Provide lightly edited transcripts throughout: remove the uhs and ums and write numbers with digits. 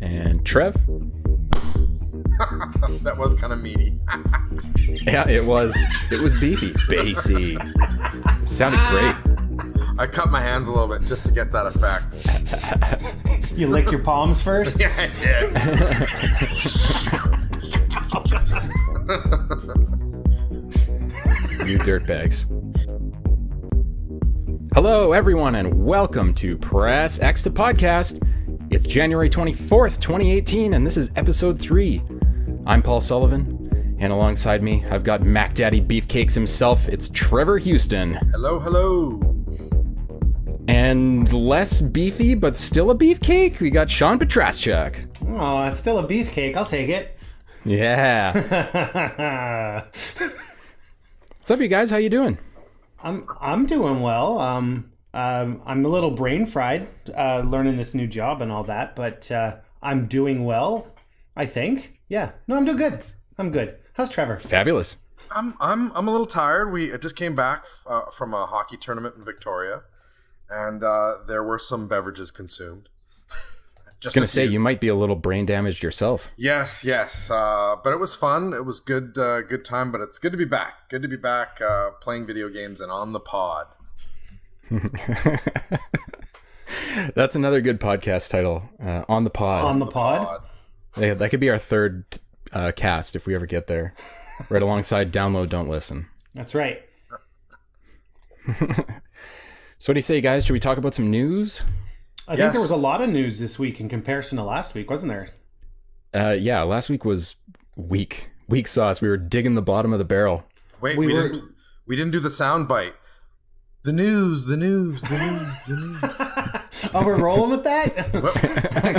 And Trev? That was kind of meaty. Yeah, it was. It was beefy. Bassy. Sounded great. I cut my hands a little bit just to get that effect. You lick your palms first? Yeah, I did. You dirtbags. Hello, everyone, and welcome to Press X to Podcast. It's January 24th, 2018, and this is episode 3. I'm Paul Sullivan, and alongside me, I've got Mac Daddy Beefcakes himself. It's Trevor Houston. Hello, hello. And less beefy, but still a beefcake, we got Shawn Petraschuk. Oh, it's still a beefcake. I'll take it. Yeah. What's up, you guys? How you doing? I'm doing well. I'm a little brain fried learning this new job and all that, but I'm doing well, I think. Yeah. No, I'm doing good. I'm good. How's Trevor? Fabulous. I'm a little tired. We just came back from a hockey tournament in Victoria, and there were some beverages consumed. Just going to say, you might be a little brain damaged yourself. Yes. But it was fun. It was good time, but it's good to be back. Good to be back playing video games and on the pod. That's another good podcast title. On the pod. On the pod? Yeah, that could be our third cast if we ever get there. Right alongside Download, Don't Listen. That's right. So what do you say, guys? Should we talk about some news? I think there was a lot of news this week in comparison to last week, wasn't there? Yeah, last week was weak. Weak sauce. We were digging the bottom of the barrel. Wait, we didn't do the sound bite. The news. Oh, we're rolling with that?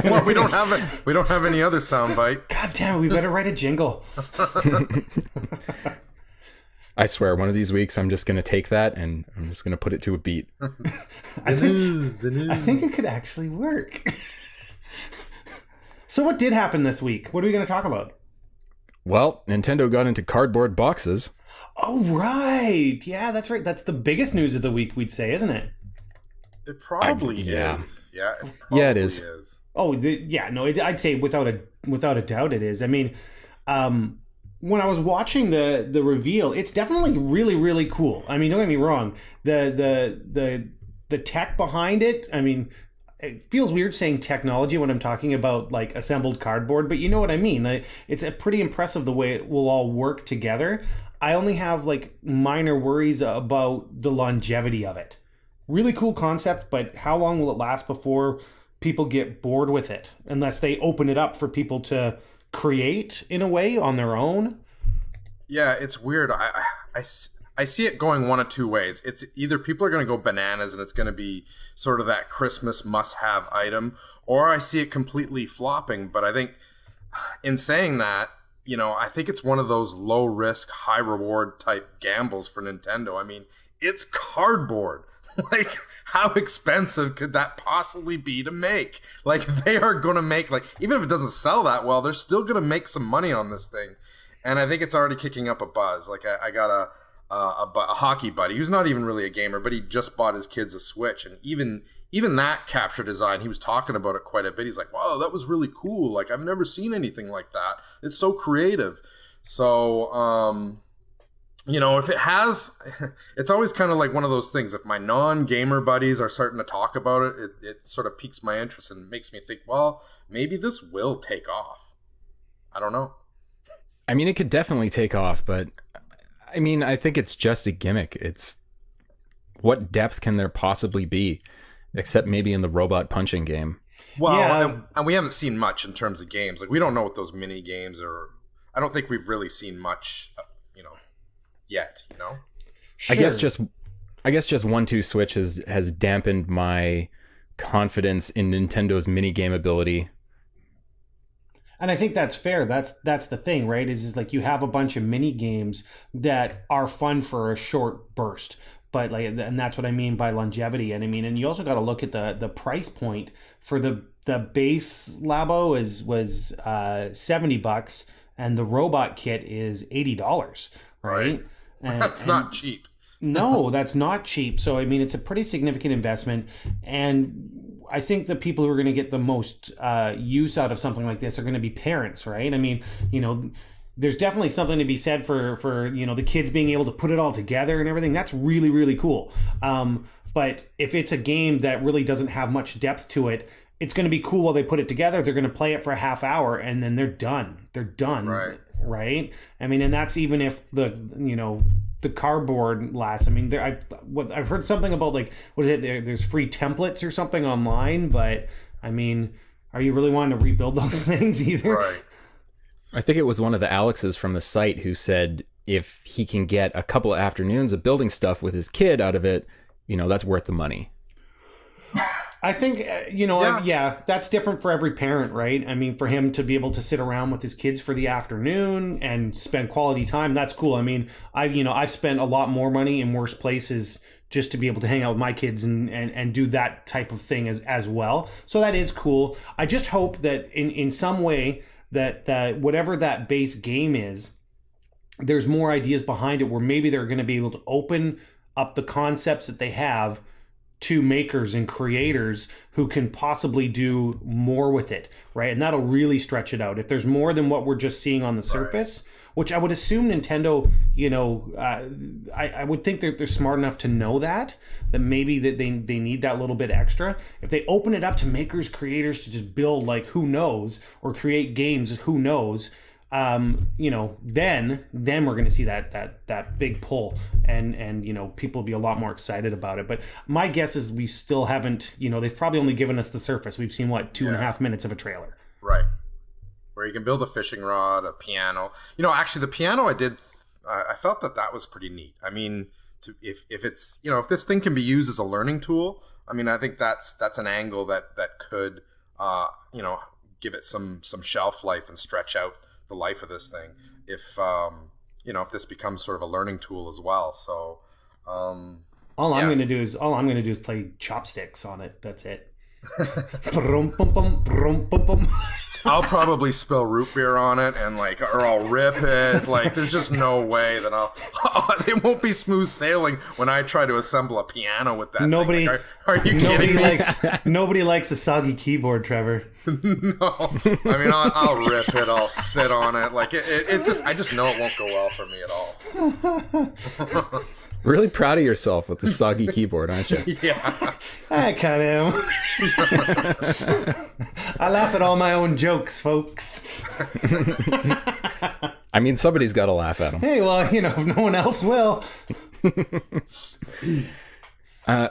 Well, we don't have any other sound bite. God damn it, we better write a jingle. I swear, one of these weeks I'm just going to take that and I'm just going to put it to a beat. The news. I think it could actually work. So what did happen this week? What are we going to talk about? Well, Nintendo got into cardboard boxes. Oh, right. Yeah, that's right. That's the biggest news of the week, we'd say, isn't it? It probably yeah. is. Yeah, it probably it is. Oh, I'd say without a doubt it is. I mean, when I was watching the reveal, it's definitely really, really cool. I mean, don't get me wrong. The tech behind it, I mean, it feels weird saying technology when I'm talking about like assembled cardboard, but you know what I mean. It's pretty impressive the way it will all work together. I only have like minor worries about the longevity of it. Really cool concept, but how long will it last before people get bored with it? Unless they open it up for people to create in a way on their own. Yeah, it's weird. I see it going one of two ways. It's either people are going to go bananas and it's going to be sort of that Christmas must-have item, or I see it completely flopping. But I think in saying that, you know, I think it's one of those low-risk, high-reward type gambles for Nintendo. I mean, it's cardboard. Like, how expensive could that possibly be to make? Like, they are going to make, like, even if it doesn't sell that well, they're still going to make some money on this thing. And I think it's already kicking up a buzz. Like, I got a hockey buddy who's not even really a gamer, but he just bought his kids a Switch. And even that capture design, he was talking about it quite a bit. He's like, wow, that was really cool. Like, I've never seen anything like that. It's so creative. So, you know, if it has, it's always kind of like one of those things. If my non-gamer buddies are starting to talk about it, it sort of piques my interest and makes me think, well, maybe this will take off. I don't know. I mean, it could definitely take off, but I mean, I think it's just a gimmick. It's what depth can there possibly be, except maybe in the robot punching game? Well, yeah. and we haven't seen much in terms of games. Like, we don't know what those mini games are. I don't think we've really seen much, yet, you know? Sure. I guess just 1-2 Switch has dampened my confidence in Nintendo's mini game ability. And I think that's fair. That's the thing, right? Is like you have a bunch of mini games that are fun for a short burst, but like, and that's what I mean by longevity. And I mean, and you also got to look at the price point for the base Labo was $70, and the robot kit is $80, right? That's not cheap. No, that's not cheap. So, I mean, it's a pretty significant investment. And I think the people who are going to get the most use out of something like this are going to be parents, right? I mean, there's definitely something to be said for the kids being able to put it all together and everything. That's really, really cool. But if it's a game that really doesn't have much depth to it, it's going to be cool while they put it together. They're going to play it for a half hour and then they're done. They're done. Right? I mean, and that's even if the cardboard lasts. I mean, I've heard something about, like, what is it? There's free templates or something online, but I mean, are you really wanting to rebuild those things either? Right. I think it was one of the Alexes from the site who said if he can get a couple of afternoons of building stuff with his kid out of it, that's worth the money. I think, that's different for every parent, right? I mean, for him to be able to sit around with his kids for the afternoon and spend quality time, that's cool. I mean, I've spent a lot more money in worse places just to be able to hang out with my kids and do that type of thing as well. So that is cool. I just hope that in some way that whatever that base game is, there's more ideas behind it where maybe they're going to be able to open up the concepts that they have to makers and creators who can possibly do more with it, right? And that'll really stretch it out. If there's more than what we're just seeing on the surface, which I would assume Nintendo, I would think they're smart enough to know that maybe that they need that little bit extra. If they open it up to makers, creators to just build, like, who knows, or create games, who knows, then we're going to see that big pull and people will be a lot more excited about it. But my guess is we still haven't, they've probably only given us the surface. We've seen 2.5 minutes of a trailer. Right. Where you can build a fishing rod, a piano. Actually the piano I felt that was pretty neat. I mean, if it's, if this thing can be used as a learning tool, I mean, I think that's an angle that could, give it some shelf life and stretch out the life of this thing if this becomes sort of a learning tool as well. So all I'm going to do is play chopsticks on it. That's it. I'll probably spill root beer on it or I'll rip it. Like, there's just no way that it won't be smooth sailing when I try to assemble a piano with that thing. Like, are you kidding me? Nobody likes a soggy keyboard, Trevor. No. I mean, I'll rip it. I'll sit on it. Like, I just know it won't go well for me at all. Really proud of yourself with the soggy keyboard, aren't you? Yeah. I kind of am. I laugh at all my own jokes, folks. I mean, somebody's got to laugh at them. Hey, well, if no one else will.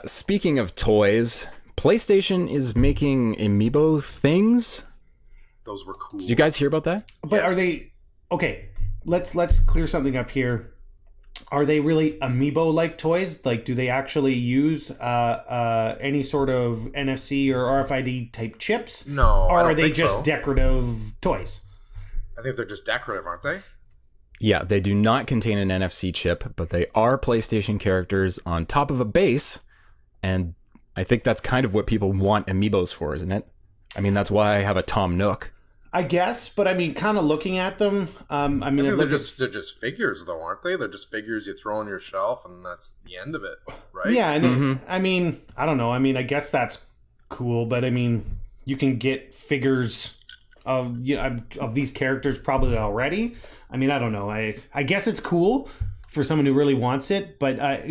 Speaking of toys, PlayStation is making amiibo things. Those were cool. Did you guys hear about that? But yes. Are they... Okay, let's clear something up here. Are they really amiibo-like toys? Like, do they actually use any sort of NFC or RFID type chips? No, or I don't are they think just so. Decorative toys? I think they're just decorative, aren't they? Yeah, they do not contain an NFC chip, but they are PlayStation characters on top of a base, and I think that's kind of what people want amiibos for, isn't it? I mean, that's why I have a Tom Nook. I guess, but I mean, kind of looking at them, I mean, they're just figures, though, aren't they? They're just figures you throw on your shelf, and that's the end of it, right? Yeah, and I mean, I don't know. I mean, I guess that's cool, but I mean, you can get figures of these characters probably already. I mean, I don't know. I guess it's cool for someone who really wants it, but I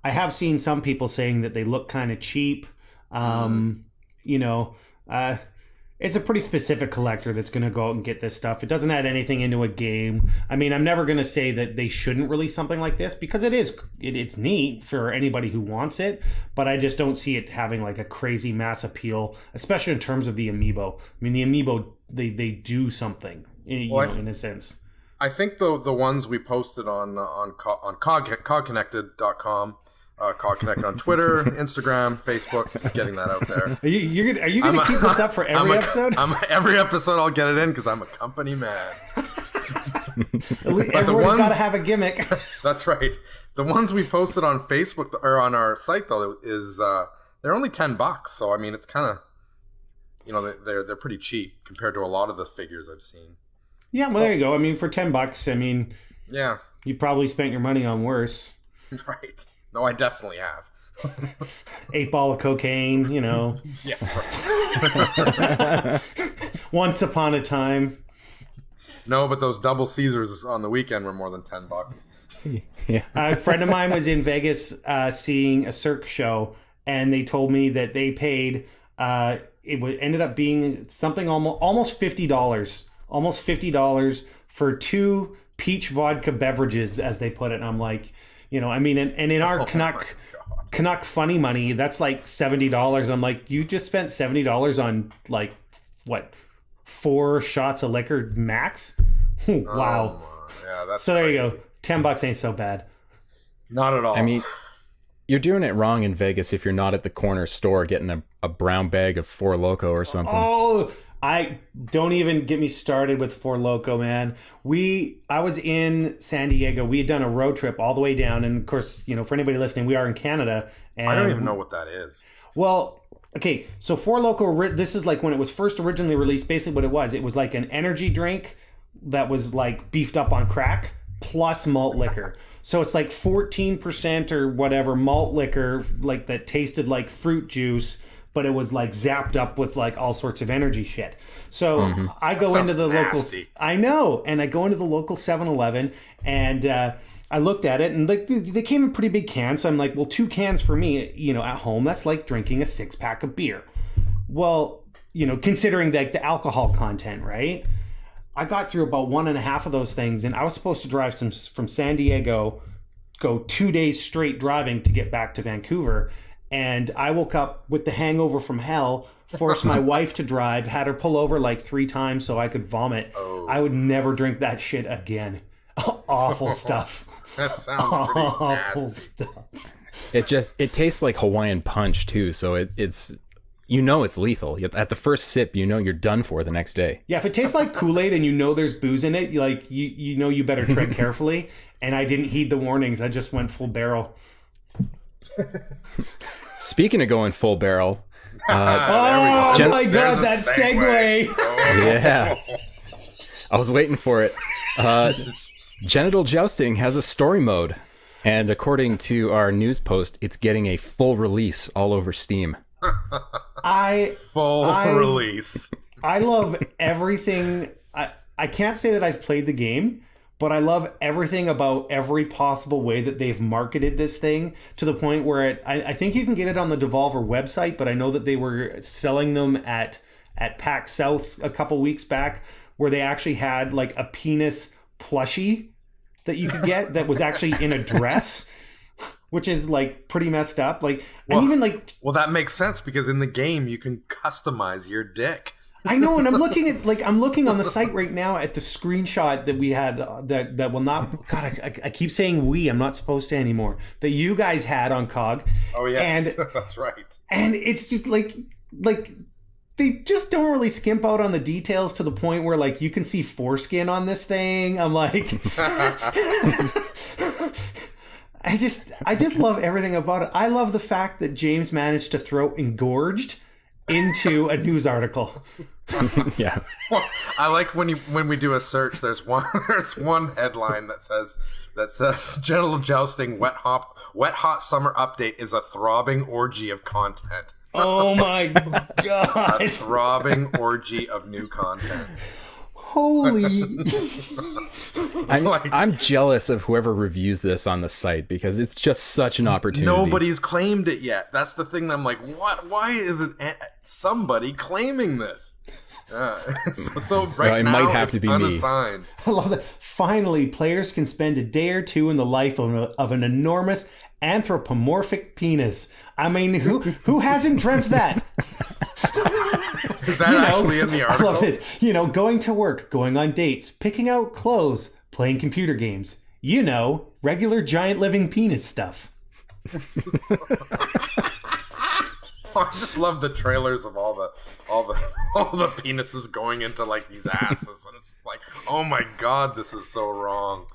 have seen some people saying that they look kind of cheap. It's a pretty specific collector that's going to go out and get this stuff. It doesn't add anything into a game. I mean, I'm never going to say that they shouldn't release something like this because it's neat for anybody who wants it, but I just don't see it having like a crazy mass appeal, especially in terms of the amiibo. I mean, the amiibo, they do something, in a sense. I think the ones we posted on COGconnected.com, COGconnected on Twitter, Instagram, Facebook. Just getting that out there. Are you going to keep this up for every episode? Every episode I'll get it in because I'm a company man. Everyone's got to have a gimmick. That's right. The ones we posted on Facebook or on our site though is they're only $10. So I mean, it's kind of they're pretty cheap compared to a lot of the figures I've seen. Yeah, well, there you go. I mean, for $10, I mean, yeah, you probably spent your money on worse. Right. No, I definitely have. 8 ball of cocaine, you know. Yeah. Once upon a time. No, but those double Caesars on the weekend were more than $10. Yeah. A friend of mine was in Vegas seeing a Cirque show, and they told me that they paid. Ended up being something almost $50, almost $50 for 2 peach vodka beverages, as they put it. And I'm like, you know, I mean, and in our Canuck funny money, that's like $70. I'm like, you just spent $70 on like what, 4 shots of liquor max? Wow. Yeah, that's so there crazy. you go. $10 ain't so bad. Not at all. I mean, you're doing it wrong in Vegas if you're not at the corner store getting a brown bag of Four Loko or something. Oh, I don't even get me started with Four Loko, man. I was in San Diego. We had done a road trip all the way down, and of course, you know, for anybody listening, we are in Canada. And, I don't even know what that is. Well, okay, so Four Loko. This is like when it was first originally released. Basically, what it was like an energy drink that was like beefed up on crack plus malt liquor. So it's like 14% or whatever malt liquor, like that tasted like fruit juice, but it was like zapped up with like all sorts of energy shit. So I go into the nasty. local, I know, and I go into the local 7-Eleven, and I looked at it, and like they came in pretty big cans. So I'm like, well, 2 cans for me, you know, at home, that's like drinking a 6-pack of beer. Well, you know, considering like the alcohol content, right? I got through about 1.5 of those things, and I was supposed to drive from San Diego, go 2 days straight driving to get back to Vancouver. And I woke up with the hangover from hell, forced my wife to drive, had her pull over like 3 times so I could vomit. Oh. I would never drink that shit again. Awful stuff. That sounds pretty Awful nasty. stuff. It tastes like Hawaiian punch too, so it's you know it's lethal. At the first sip, you know you're done for the next day. Yeah, if it tastes like Kool-Aid and you know there's booze in it, you know you better tread carefully. And I didn't heed the warnings. I just went full barrel. Speaking of going full barrel, oh my God, that segue. Yeah, I was waiting for it. Genital jousting has a story mode, and according to our news post, it's getting a full release all over Steam. Full release. I love everything. I can't say that I've played the game, but I love everything about every possible way that they've marketed this thing, to the point where I think you can get it on the Devolver website, but I know that they were selling them at PAX South a couple weeks back, where they actually had like a penis plushie that you could get that was actually in a dress. Which is like pretty messed up. Like, well, and even like, well, that makes sense because in the game you can customize your dick. I know, and I'm looking on the site right now at the screenshot that we had that will not. God, I keep saying we. I'm not supposed to anymore. That you guys had on COG. Oh yes, and, that's right. And it's just like they just don't really skimp out on the details to the point where like you can see foreskin on this thing. I'm like. I just love everything about it. I love the fact that James managed to throw engorged into a news article. Yeah. Well, I like when we do a search. There's one headline that says genital jousting wet hot summer update is a throbbing orgy of content. Oh my God! A throbbing orgy of new content. Holy! I'm jealous of whoever reviews this on the site because it's just such an opportunity. Nobody's claimed it yet. That's the thing that I'm like, what? Why isn't somebody claiming this? So right now, might have to be unassigned. Me. I love that. Finally, players can spend a day or two in the life of an enormous anthropomorphic penis. I mean, who hasn't dreamt that? Is that actually in the article? I love it. You know, going to work, going on dates, picking out clothes, playing computer games. You know, regular giant living penis stuff. I just love the trailers of all all the all the penises going into like these asses, and it's like, oh my god, this is so wrong.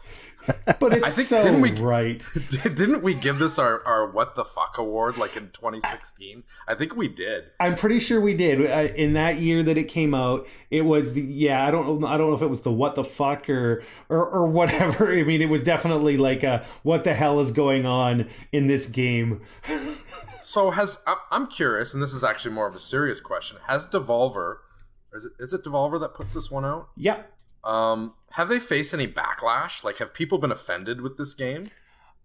But it's didn't we give this our what the fuck award like in 2016? I think we did. I'm pretty sure we did. In that year that it came out, it was I don't know if it was the what the fuck or whatever. I mean, it was definitely like what the hell is going on in this game. So I'm curious, and this is actually more of a serious question. Has Devolver, is it Devolver that puts this one out? Yep. Have they faced any backlash? Like, have people been offended with this game?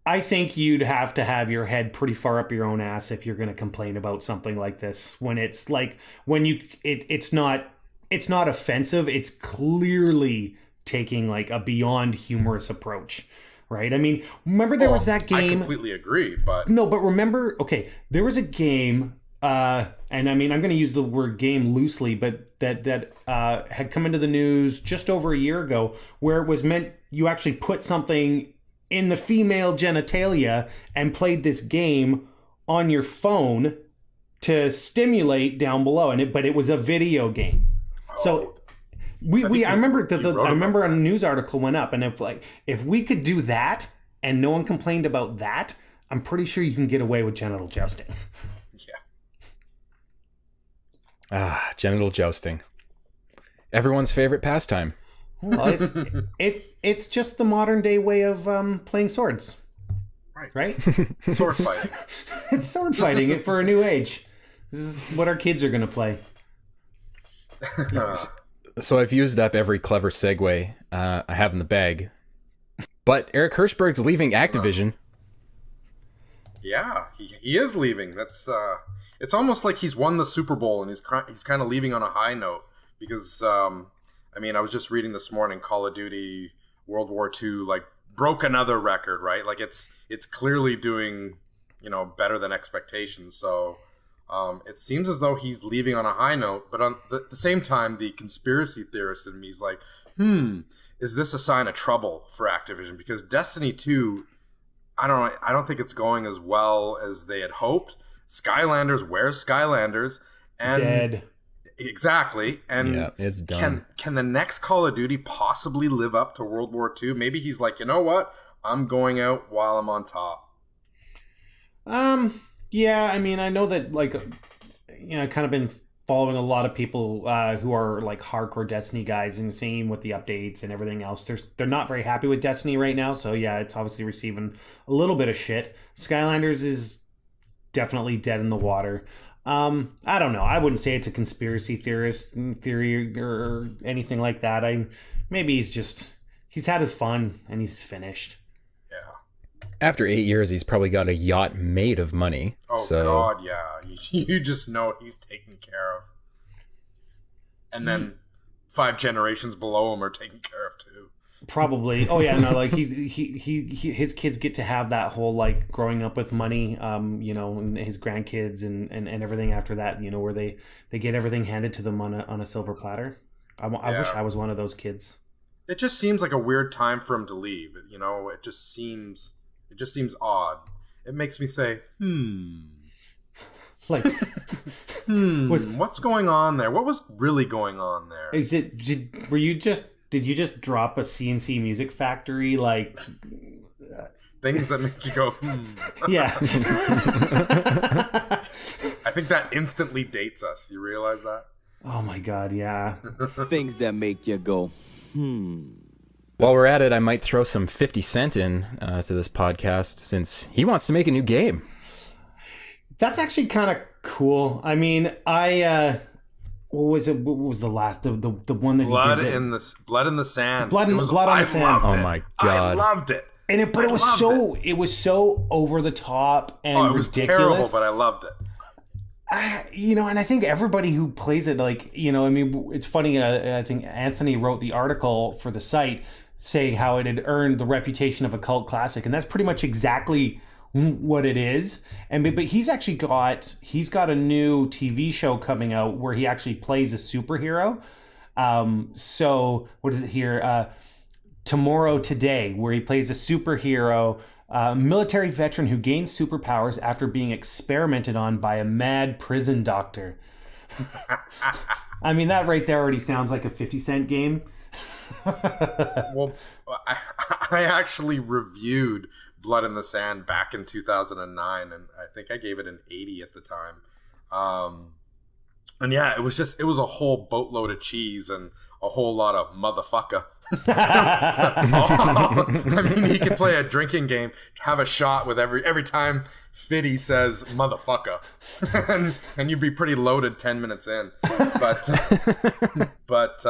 I think you'd have to have your head pretty far up your own ass if you're going to complain about something like this. When it's like, it's not offensive. It's clearly taking like a beyond humorous approach, right? I mean, remember there was that game. I completely agree, but no, but remember, okay, there was a game. And I mean, I'm going to use the word game loosely, but that had come into the news just over a year ago, where it was meant you actually put something in the female genitalia and played this game on your phone to stimulate down below, but it was a video game. So I remember a news article went up, and if we could do that and no one complained about that, I'm pretty sure you can get away with genital jousting. Genital jousting. Everyone's favorite pastime. Well, it's just the modern day way of playing swords. Right? Sword fighting. It's sword fighting for a new age. This is what our kids are going to play. So I've used up every clever segue I have in the bag. But Eric Hirschberg's leaving Activision. Yeah, he is leaving. That's... It's almost like he's won the Super Bowl and he's kind of leaving on a high note because, I mean, I was just reading this morning, Call of Duty World War II, like, broke another record, right? Like, it's clearly doing, better than expectations. So it seems as though he's leaving on a high note. But at the same time, the conspiracy theorist in me is like, is this a sign of trouble for Activision? Because Destiny 2, I don't think it's going as well as they had hoped. Skylanders, where's Skylanders? And dead. Exactly. And yeah, it's done. Can the next Call of Duty possibly live up to World War II? Maybe he's like, you know what? I'm going out while I'm on top. Yeah, I mean, I know that, like, I've kind of been following a lot of people who are like hardcore Destiny guys and seeing with the updates and everything else. They're not very happy with Destiny right now. So yeah, it's obviously receiving a little bit of shit. Skylanders is definitely dead in the water. I don't know. I wouldn't say it's a conspiracy theory or anything like that. Maybe he's had his fun and he's finished. Yeah. After 8 years, he's probably got a yacht made of money. Oh God, yeah. You just know he's taken care of. And then 5 generations below him are taken care of too. Probably. Oh yeah, no, like his kids get to have that whole like growing up with money, and his grandkids and everything after that, where they get everything handed to them on a silver platter. I wish I was one of those kids. It just seems like a weird time for him to leave. It just seems odd. It makes me say, like, what's going on there? What was really going on there? Did you just drop a CNC Music Factory, like... Things that make you go, Yeah. I think that instantly dates us. You realize that? Oh my God, yeah. Things that make you go, While we're at it, I might throw some 50 Cent in to this podcast since he wants to make a new game. That's actually kind of cool. I mean, what was it? What was the last? The one that Blood he did in the Sand. Blood on the Sand. Loved it. Oh my God! I loved it. And it was so over the top and it was ridiculous. terrible, but I loved it. And I think everybody who plays it, like, I mean, it's funny. I think Anthony wrote the article for the site saying how it had earned the reputation of a cult classic, and that's pretty much exactly what it is. But he's got a new TV show coming out where he actually plays a superhero. So what is it here? Tomorrow Today, where he plays a superhero, military veteran who gains superpowers after being experimented on by a mad prison doctor. I mean, that right there already sounds like a 50-cent game. Well, I actually reviewed Blood in the Sand back in 2009, and I think I gave it an 80 at the time. And yeah, it was a whole boatload of cheese and a whole lot of motherfucker. I mean, he could play a drinking game, have a shot with every time Fiddy says motherfucker, and you'd be pretty loaded 10 minutes in. But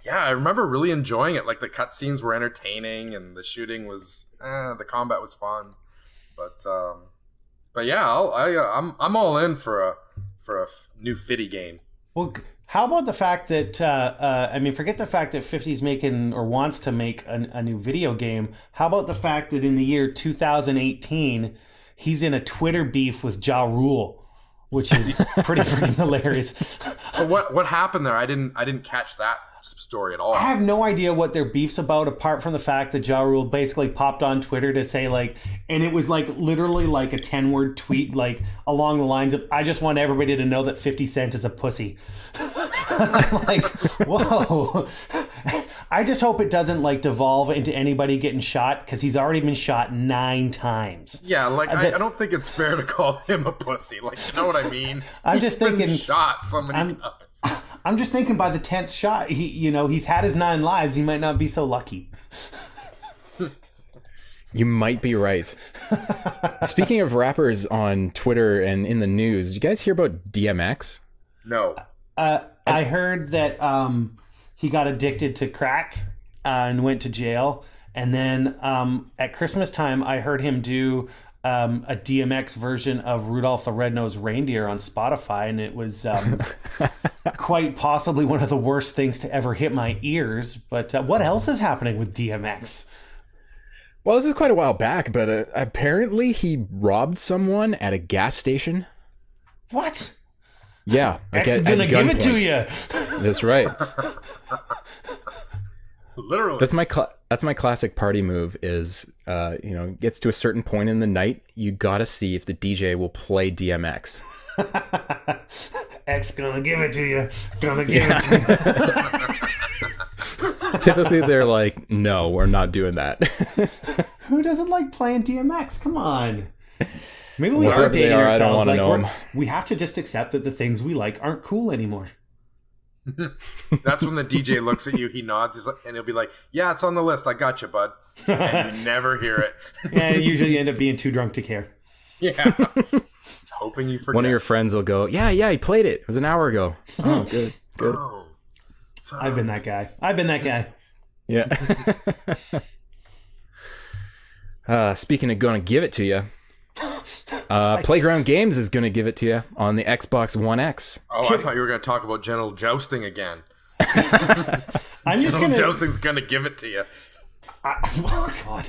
yeah, I remember really enjoying it. Like, the cutscenes were entertaining, and the shooting was, the combat was fun. But yeah, I'm all in for a new Fiddy game. Well, how about the fact that, I mean, forget the fact that 50's making or wants to make a new video game. How about the fact that in the year 2018, he's in a Twitter beef with Ja Rule, which is pretty freaking hilarious. So what happened there? I didn't catch that story at all. I have no idea what their beef's about, apart from the fact that Ja Rule basically popped on Twitter to say, like, and it was like literally like a 10-word tweet, like along the lines of, I just want everybody to know that 50 Cent is a pussy. I'm like, whoa. I just hope it doesn't like devolve into anybody getting shot, because he's already been shot 9 times. Yeah, like I don't think it's fair to call him a pussy. Like, you know what I mean? I'm just thinking, been shot so many times. I'm just thinking by the 10th shot, he's had his 9 lives. He might not be so lucky. You might be right. Speaking of rappers on Twitter and in the news, did you guys hear about DMX? No. I heard that he got addicted to crack and went to jail. And then at Christmas time, I heard him do a DMX version of Rudolph the Red-Nosed Reindeer on Spotify, and it was quite possibly one of the worst things to ever hit my ears. But what else is happening with DMX? Well, this is quite a while back, but apparently he robbed someone at a gas station. What? Yeah. X is gonna give it to you. That's right. Literally. That's my classic party move is, gets to a certain point in the night, you gotta see if the DJ will play DMX. X gonna give it to you. Gonna give it to you. Typically they're like, no, we're not doing that. Who doesn't like playing DMX? Come on. Maybe we are Whatever they dating are, I ourselves. don't want to Like, know them. we have to just accept that the things we like aren't cool anymore. That's when the DJ looks at you, he nods, and he'll be like, yeah, it's on the list. I got you, bud. And you never hear it. Yeah, usually you end up being too drunk to care. Yeah. It's hoping you forget. One of your friends will go, yeah, he played it. It was an hour ago. Oh, good. Oh, I've been that guy. Yeah. Speaking of gonna give it to you, Playground Games is gonna give it to you on the Xbox One X. Oh, I thought you were going to talk about genital jousting again. Genital jousting's going to give it to you. Oh God.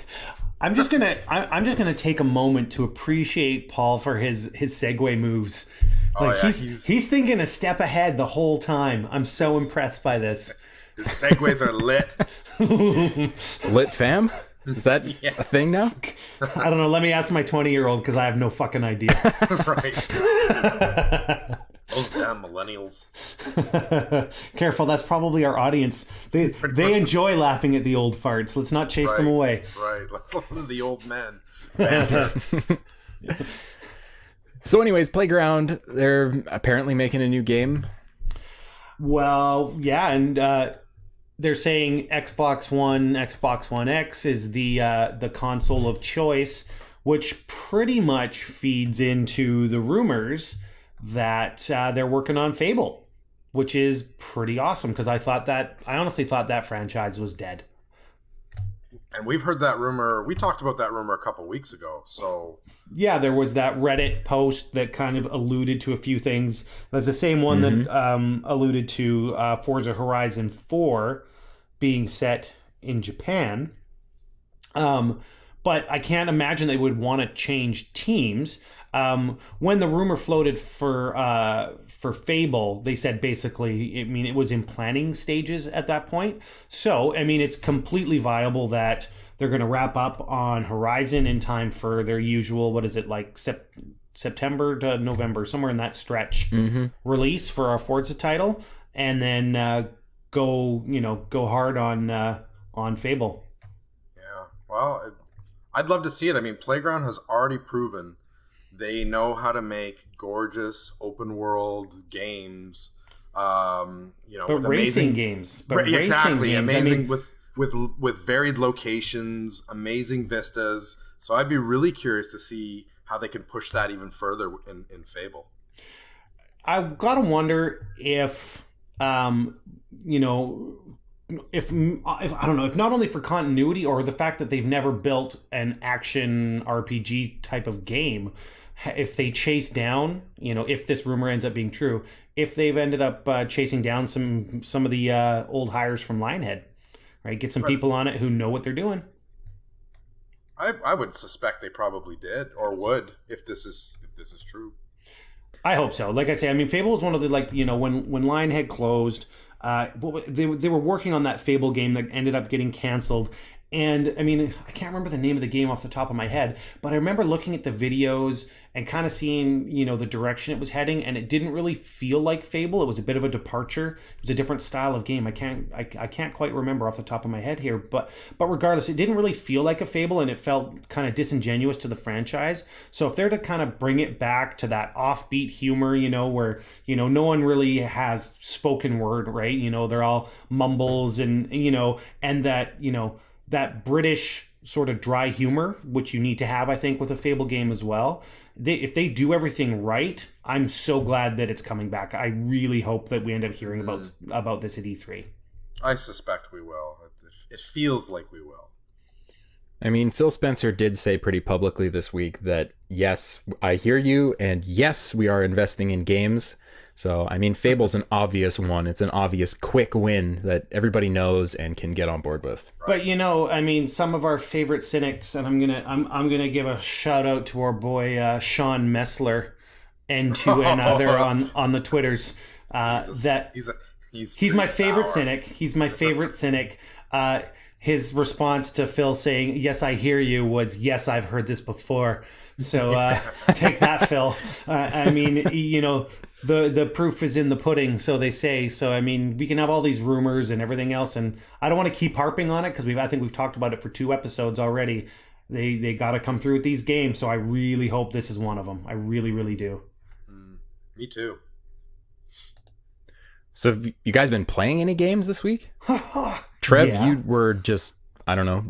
I'm just gonna take a moment to appreciate Paul for his segue moves. Like, he's thinking a step ahead the whole time. I'm so impressed by this. His segues are lit. Lit fam? Is that a thing now? I don't know. Let me ask my 20-year-old, because I have no fucking idea. Right. Those damn millennials. Careful, that's probably our audience. They enjoy laughing at the old farts. Let's not chase them away. Right. Let's listen to the old men. So anyways, Playground, they're apparently making a new game. Well, yeah, and they're saying Xbox One, Xbox One X is the console of choice, which pretty much feeds into the rumors that they're working on Fable, which is pretty awesome, because I honestly thought that franchise was dead. And we've heard that rumor. We talked about that rumor a couple weeks ago. So yeah, there was that Reddit post that kind of alluded to a few things. That's the same one that alluded to Forza Horizon 4 being set in Japan. But I can't imagine they would want to change teams. When the rumor floated for Fable, they said basically, it was in planning stages at that point. So, it's completely viable that they're going to wrap up on Horizon in time for their usual, September to November, somewhere in that stretch, release for our Forza title, and then go hard on Fable. Yeah, well, I'd love to see it. I mean, Playground has already proven they know how to make gorgeous open world games. But with racing games. Exactly, amazing. I mean, with varied locations, amazing vistas. So I'd be really curious to see how they can push that even further in Fable. I've got to wonder if if I don't know, if not only for continuity or the fact that they've never built an action RPG type of game, if they chase down, if this rumor ends up being true, if they've ended up chasing down some of the old hires from Lionhead, right? Get some people on it who know what they're doing. I would suspect they probably did or would if this is true. I hope so. Like I say, I mean, Fable is one of the when Lionhead closed, they were working on that Fable game that ended up getting canceled. And I mean, I can't remember the name of the game off the top of my head, but I remember looking at the videos and kind of seeing, the direction it was heading, and it didn't really feel like Fable. It was a bit of a departure. It was a different style of game. I can't quite remember off the top of my head here, but regardless, it didn't really feel like a Fable, and it felt kind of disingenuous to the franchise. So if they're to kind of bring it back to that offbeat humor, where, no one really has spoken word, right? They're all mumbles and that British sort of dry humor, which you need to have, I think, with a Fable game as well. If they do everything right, I'm so glad that it's coming back. I really hope that we end up hearing about this at E3. I suspect we will. It feels like we will. I mean, Phil Spencer did say pretty publicly this week that, yes, I hear you, and yes, we are investing in games. So, I mean, Fable's an obvious one. It's an obvious quick win that everybody knows and can get on board with. But I mean, some of our favorite cynics, and I'm gonna give a shout out to our boy Shawn Messler and to another on the Twitters. He's my favorite cynic. He's my favorite cynic. His response to Phil saying, "Yes, I hear you," was, "Yes, I've heard this before." So take that, Phil. I mean, the proof is in the pudding, so they say. So I mean, we can have all these rumors and everything else, and I don't want to keep harping on it because I think we've talked about it for 2 episodes already. They got to come through with these games, so I really hope this is one of them. I really, really do. Me too. So have you guys been playing any games this week? Trev, you were just, I don't know,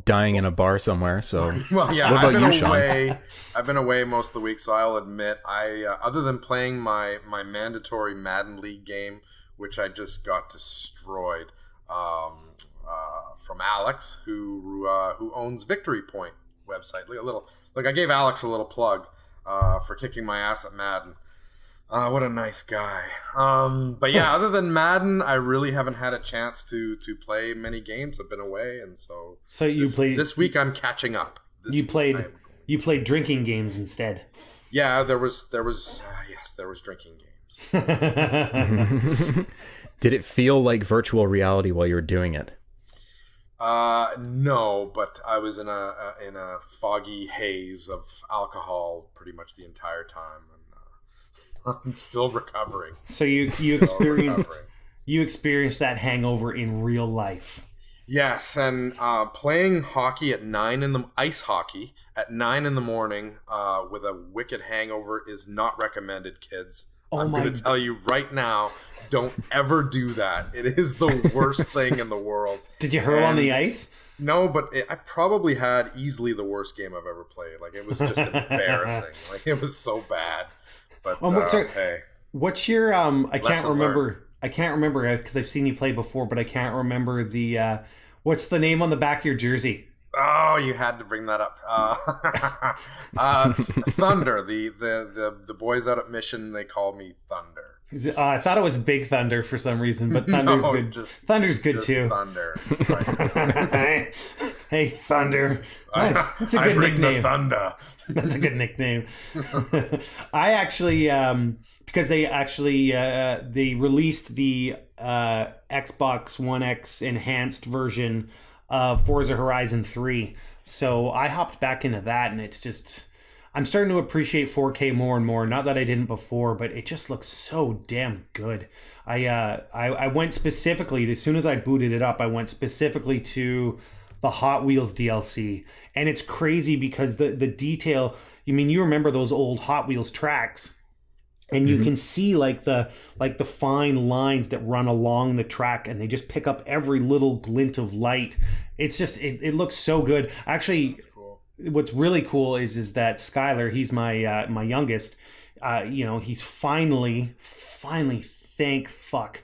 dying in a bar somewhere. So well, yeah, what about you, Shawn? I've been away most of the week, so I'll admit I other than playing my mandatory Madden League game, which I just got destroyed from Alex, who owns Victory Point website. I gave Alex a little plug for kicking my ass at Madden. What a nice guy. But yeah, other than Madden, I really haven't had a chance to play many games. I've been away, and so this week I'm catching up. You played drinking games instead. Yeah, there was drinking games. Did it feel like virtual reality while you were doing it? No, but I was in a foggy haze of alcohol pretty much the entire time. I'm still recovering. So you experienced that hangover in real life. Yes, and playing hockey at ice hockey at 9 in the morning with a wicked hangover is not recommended, kids. I'm going to tell you right now, don't ever do that. It is the worst thing in the world. Did you hurl on the ice? No, but I probably had easily the worst game I've ever played. Like, it was just embarrassing. Like, it was so bad. But hey, what's your I can't remember because I've seen you play before, but I can't remember the what's the name on the back of your jersey? Oh, you had to bring that up. Thunder. The boys out at Mission, they call me Thunder. I thought it was Big Thunder for some reason, but Thunder's good. Thunder's good too. Thunder. Hey, Thunder. That's a good nickname. Thunder. That's a good nickname. I actually, because they released the Xbox One X enhanced version of Forza Horizon 3, so I hopped back into that, and it's just, I'm starting to appreciate 4K more and more. Not that I didn't before, but it just looks so damn good. I went specifically, as soon as I booted it up, I went specifically to the Hot Wheels DLC. And it's crazy because the detail, you remember those old Hot Wheels tracks, and you can see like the fine lines that run along the track, and they just pick up every little glint of light. It's just, it looks so good. Actually, That's cool. What's really cool is that Skylar, he's my youngest, he's finally, thank fuck,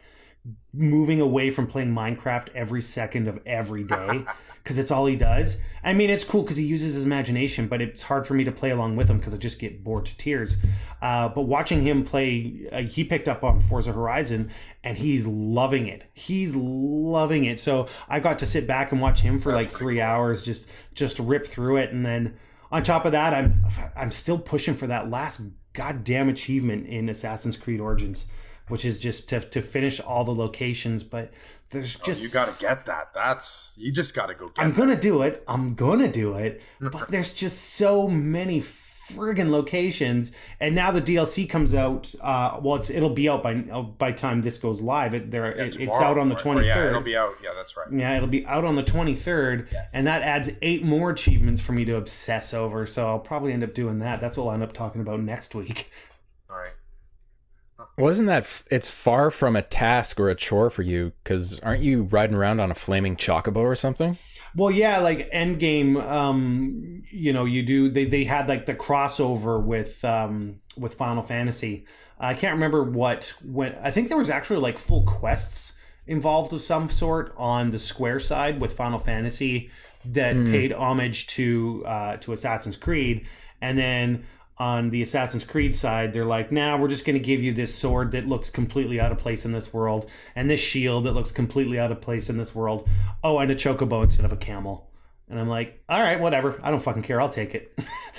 moving away from playing Minecraft every second of every day, because it's all he does. I mean, it's cool because he uses his imagination, but it's hard for me to play along with him because I just get bored to tears. But watching him play, he picked up on Forza Horizon, and he's loving it. He's loving it. So I got to sit back and watch him for like 3 hours, just rip through it. And then on top of that, I'm still pushing for that last goddamn achievement in Assassin's Creed Origins, which is just to finish all the locations. But there's just... you gotta get that. You just gotta go get I'm gonna do it. But there's just so many friggin' locations. And now the DLC comes out. It'll be out by time this goes live. It's out on the 23rd. Yeah, it'll be out. Yeah, that's right. Yeah, it'll be out on the 23rd. Yes. And that adds 8 more achievements for me to obsess over. So I'll probably end up doing that. That's what I'll end up talking about next week. All right. Wasn't that it's far from a task or a chore for you, because aren't you riding around on a flaming chocobo or something? Well, yeah, like Endgame, you do. They had like the crossover with Final Fantasy. I can't remember when. I think there was actually like full quests involved of some sort on the Square side with Final Fantasy that paid homage to Assassin's Creed, and then on the Assassin's Creed side, they're like, nah, we're just going to give you this sword that looks completely out of place in this world, and this shield that looks completely out of place in this world. Oh, and a chocobo instead of a camel. And I'm like, all right, whatever. I don't fucking care. I'll take it.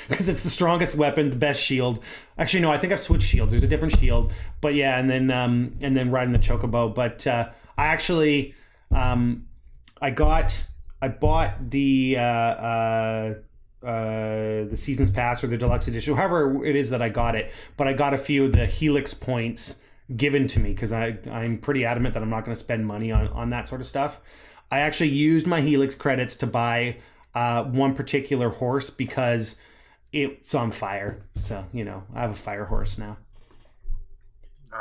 Because it's the strongest weapon, the best shield. Actually, no, I think I've switched shields. There's a different shield. But yeah, and then riding the chocobo. But I actually, I bought the season's pass or the deluxe edition, however it is that I got it, but I got a few of the Helix points given to me because I'm pretty adamant that I'm not going to spend money on that sort of stuff. I actually used my Helix credits to buy one particular horse because it's on fire. So, I have a fire horse now.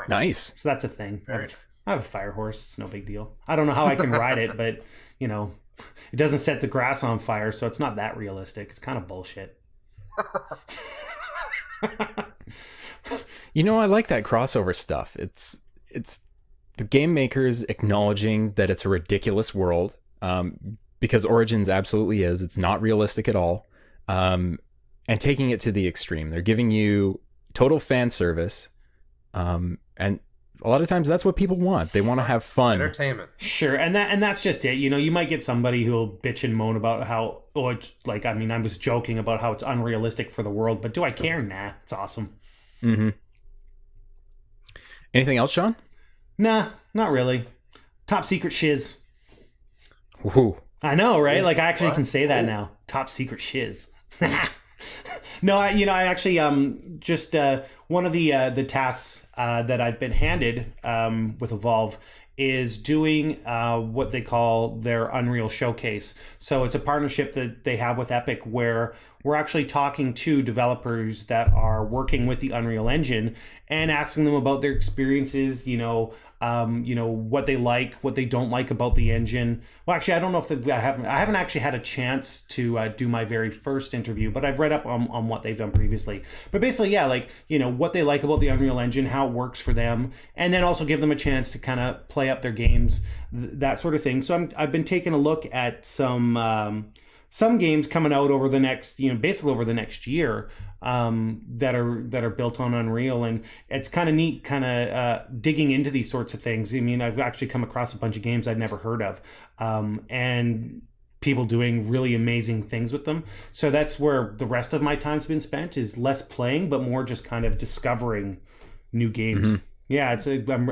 Nice. So that's a thing. Very nice. I have a fire horse. It's no big deal. I don't know how I can ride it, but, it doesn't set the grass on fire, so it's not that realistic. It's kind of bullshit. I like that crossover stuff. It's the game makers acknowledging that it's a ridiculous world, because Origins absolutely is. It's not realistic at all, and taking it to the extreme. They're giving you total fan service, and a lot of times that's what people want. They want to have fun. Entertainment. Sure. And that's just it. You might get somebody who'll bitch and moan about how, it's like, I was joking about how it's unrealistic for the world, but do I care? Nah, it's awesome. Mm-hmm. Anything else, Shawn? Nah, not really. Top secret shiz. Ooh. I know, right? Like I actually can say that now. Top secret shiz. No, I actually just one of the tasks that I've been handed with Evolve is doing what they call their Unreal Showcase. So it's a partnership that they have with Epic where we're actually talking to developers that are working with the Unreal Engine and asking them about their experiences, what they like, what they don't like about the engine. Well, actually, I don't know if I haven't actually had a chance to do my very first interview, but I've read up on what they've done previously. But basically, yeah, what they like about the Unreal Engine, how it works for them, and then also give them a chance to kind of play up their games, that sort of thing. So I've been taking a look at some games coming out over the next, basically over the next year, that are built on Unreal, and it's kind of neat, digging into these sorts of things. I've actually come across a bunch of games I'd never heard of, and people doing really amazing things with them. So that's where the rest of my time's been spent, is less playing, but more just kind of discovering new games. Mm-hmm. Yeah,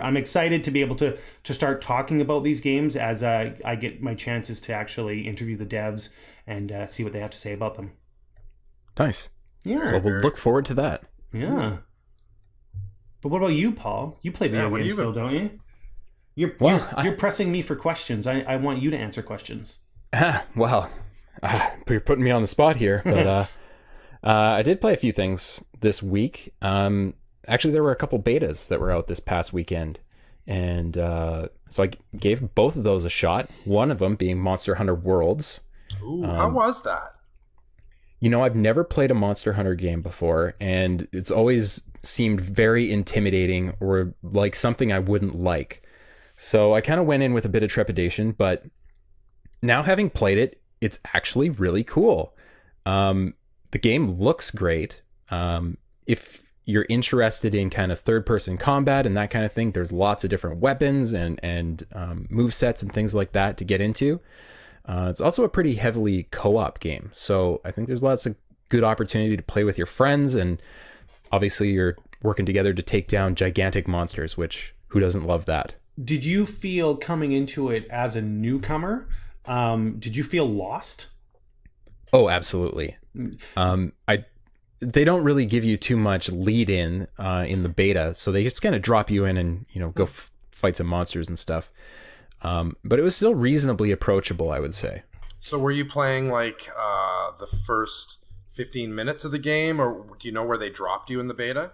I'm excited to be able to start talking about these games as I get my chances to actually interview the devs and see what they have to say about them. Nice. Yeah. Well, we'll look forward to that. Yeah. But what about you, Paul? You play video games still, don't you? You're pressing me for questions. I want you to answer questions. Well, you're putting me on the spot here, but I did play a few things this week. Actually, there were a couple betas that were out this past weekend, and so I gave both of those a shot. One of them being Monster Hunter Worlds. Ooh, how was that? I've never played a Monster Hunter game before, and it's always seemed very intimidating or like something I wouldn't like. So I kind of went in with a bit of trepidation, but now having played it, it's actually really cool. The game looks great. If you're interested in kind of third-person combat and that kind of thing, there's lots of different weapons and movesets and things like that to get into. It's also a pretty heavily co-op game, so I think there's lots of good opportunity to play with your friends, and obviously you're working together to take down gigantic monsters, which who doesn't love that? Did you feel coming into it as a newcomer, did you feel lost? Oh, absolutely. They don't really give you too much lead in the beta, so they just kind of drop you in and go fight some monsters and stuff. But it was still reasonably approachable, I would say. So were you playing like the first 15 minutes of the game, or do you know where they dropped you in the beta?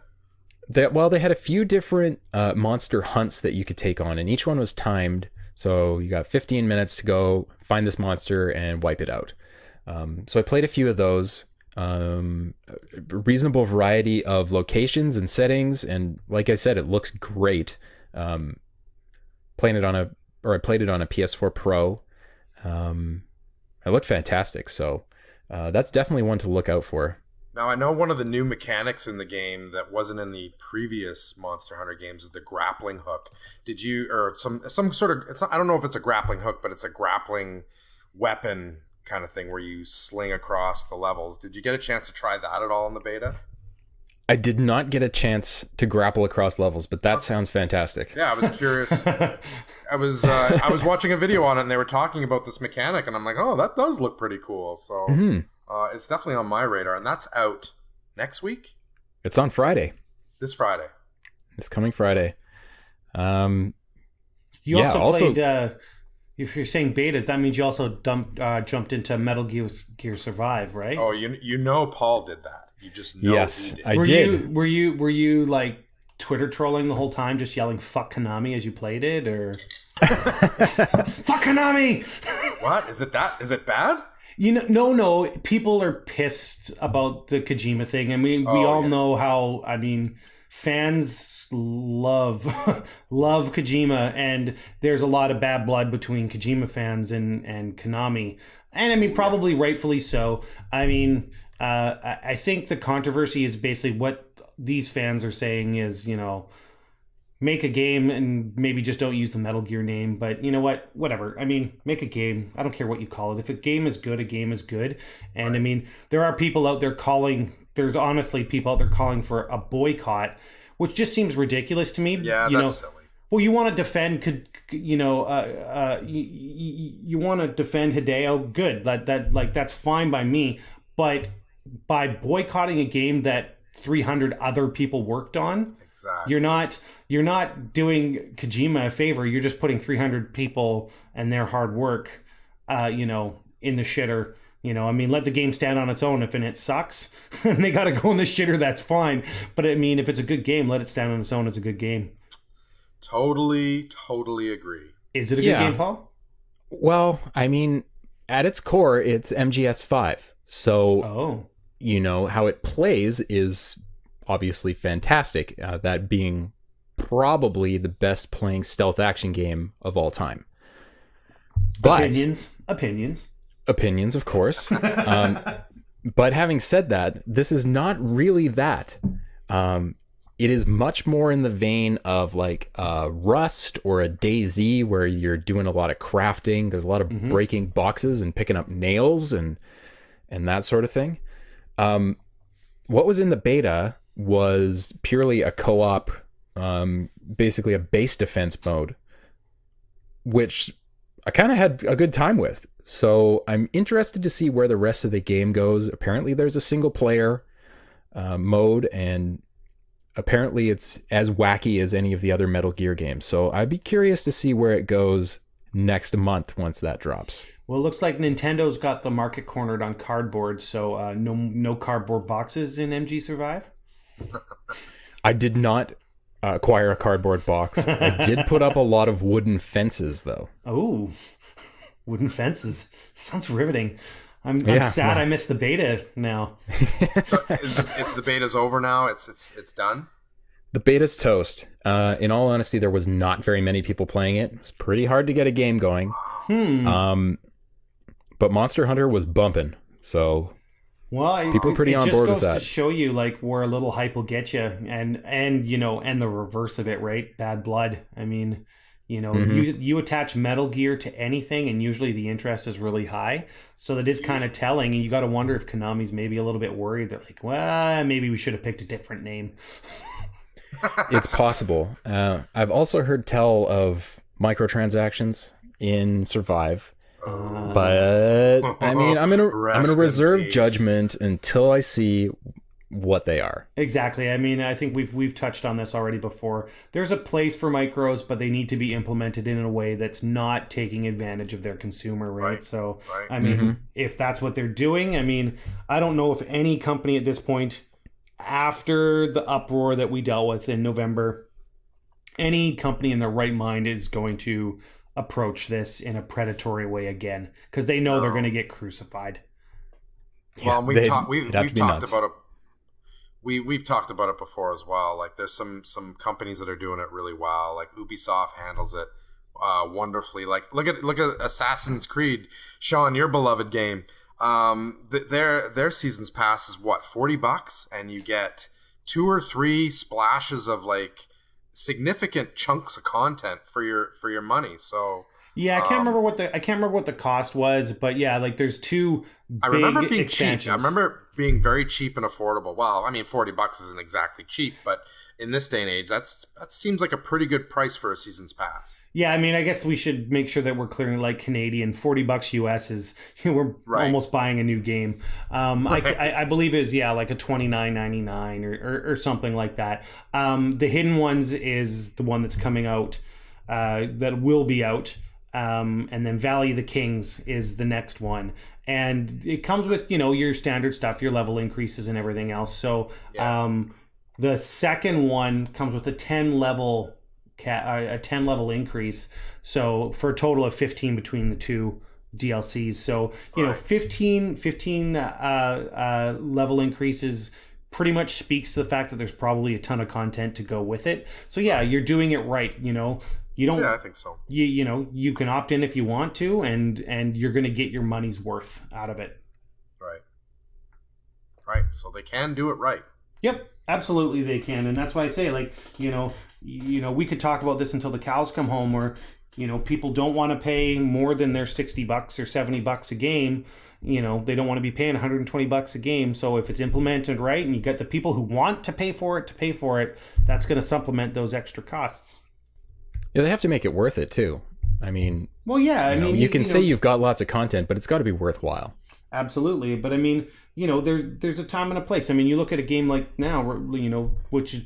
They had a few different monster hunts that you could take on, and each one was timed. So you got 15 minutes to go find this monster and wipe it out. So I played a few of those. A reasonable variety of locations and settings, and like I said, it looks great. I played it on a PS4 Pro. It looked fantastic, so that's definitely one to look out for. Now, I know one of the new mechanics in the game that wasn't in the previous Monster Hunter games is the grappling hook. Did you, or some sort of, I don't know if it's a grappling hook, but it's a grappling weapon kind of thing where you sling across the levels. Did you get a chance to try that at all in the beta? I did not get a chance to grapple across levels, but that sounds fantastic. Yeah, I was curious. I was watching a video on it, and they were talking about this mechanic, and I'm like, oh, that does look pretty cool. So it's definitely on my radar, and that's out next week. It's on Friday. This Friday. It's coming Friday. You also played. If you're saying betas, that means you also jumped into Metal Gear Survive, right? Oh, you know, Paul did that. You just know. Yes, he did. I did. Were you like Twitter trolling the whole time, just yelling "fuck Konami" as you played it, or "fuck Konami"? What is it? Is it bad? No. People are pissed about the Kojima thing. I mean, we all know how. I mean, fans love Kojima, and there's a lot of bad blood between Kojima fans and Konami, and I mean, probably rightfully so. I mean. I think the controversy is basically what these fans are saying is, make a game and maybe just don't use the Metal Gear name. But you know what? Whatever. I mean, make a game. I don't care what you call it. If a game is good, a game is good. And right. I mean, there are people out there there's honestly people out there calling for a boycott, which just seems ridiculous to me. Yeah, that's silly. Well, you want to defend, you want to defend Hideo. Good. That's fine by me. But by boycotting a game that 300 other people worked on, exactly. you're not doing Kojima a favor. You're just putting 300 people and their hard work, in the shitter. I mean, let the game stand on its own. If it sucks and they got to go in the shitter, that's fine. But I mean, if it's a good game, let it stand on its own. It's a good game. Totally agree. Is it a good game, Paul? Well, I mean, at its core, it's MGS5. So, how it plays is obviously fantastic. That being probably the best playing stealth action game of all time. But opinions, of course. But having said that, this is not really that. It is much more in the vein of like Rust or a DayZ, where you're doing a lot of crafting. There's a lot of breaking boxes and picking up nails and that sort of thing. What was in the beta was purely a co-op, basically a base defense mode, which I kind of had a good time with. So I'm interested to see where the rest of the game goes. Apparently there's a single player mode, and apparently it's as wacky as any of the other Metal Gear games. So I'd be curious to see where it goes next month once that drops. Well, it looks like Nintendo's got the market cornered on cardboard, so no cardboard boxes in MG Survive. I did not acquire a cardboard box. I did put up a lot of wooden fences, though. Oh, wooden fences. Sounds riveting. I'm sad I missed the beta now. So it's the beta's over now? It's done? The beta's toast. In all honesty, there was not very many people playing it. It was pretty hard to get a game going. But Monster Hunter was bumping, so people are pretty on board with that. It just goes to show you like where a little hype will get you, and you know, and the reverse of it, right? Bad blood. I mean, you know, you attach Metal Gear to anything, and usually the interest is really high. So that is kind of telling, and you got to wonder if Konami's maybe a little bit worried. They're like, well, maybe we should have picked a different name. It's possible. I've also heard tell of microtransactions in Survive. But I mean, I'm gonna reserve judgment until I see what they are. Exactly. I mean, I think we've touched on this already before. There's a place for micros, but they need to be implemented in a way that's not taking advantage of their consumer, right? So, I mean, if that's what they're doing, I mean, I don't know if any company at this point, after the uproar that we dealt with in November, any company in their right mind is going to approach this in a predatory way again, because they know they're going to get crucified. Well, we've talked about it. We've talked about it before as well. Like there's some companies that are doing it really well. Like Ubisoft handles it wonderfully. Like look at Assassin's Creed, Shawn, your beloved game. Their season's pass is what, $40, and you get 2 or 3 splashes of like significant chunks of content for your money. So yeah, I can't remember what the cost was, but yeah, like there's 2 I remember being expansions. cheap. I remember being very cheap and affordable. Well, I mean, $40 isn't exactly cheap, but in this day and age, that seems like a pretty good price for a season's pass. Yeah, I mean, I guess we should make sure that we're clearing like Canadian. $40 US is, you know, we're almost buying a new game. I believe it is like a $29.99 or something like that. The Hidden Ones is the one that's coming out, that will be out. And then Valley of the Kings is the next one. And it comes with, you know, your standard stuff, your level increases and everything else. So the second one comes with a 10 level increase. So for a total of 15 between the 2 DLCs. So, you know, 15 level increases pretty much speaks to the fact that there's probably a ton of content to go with it. So yeah, you're doing it right, you know. You don't. Yeah, I think so. You know, you can opt in if you want to, and you're going to get your money's worth out of it. Right. So they can do it right. Yep, absolutely they can, and that's why I say, like, you know, we could talk about this until the cows come home, where, you know, people don't want to pay more than their $60 or $70 a game. You know, they don't want to be paying $120 a game. So if it's implemented right, and you get the people who want to pay for it, that's going to supplement those extra costs. Yeah, they have to make it worth it too. I mean, well, yeah, you can say you've got lots of content, but it's got to be worthwhile. Absolutely, but I mean, you know, there's a time and a place. I mean, you look at a game like now, you know, which is,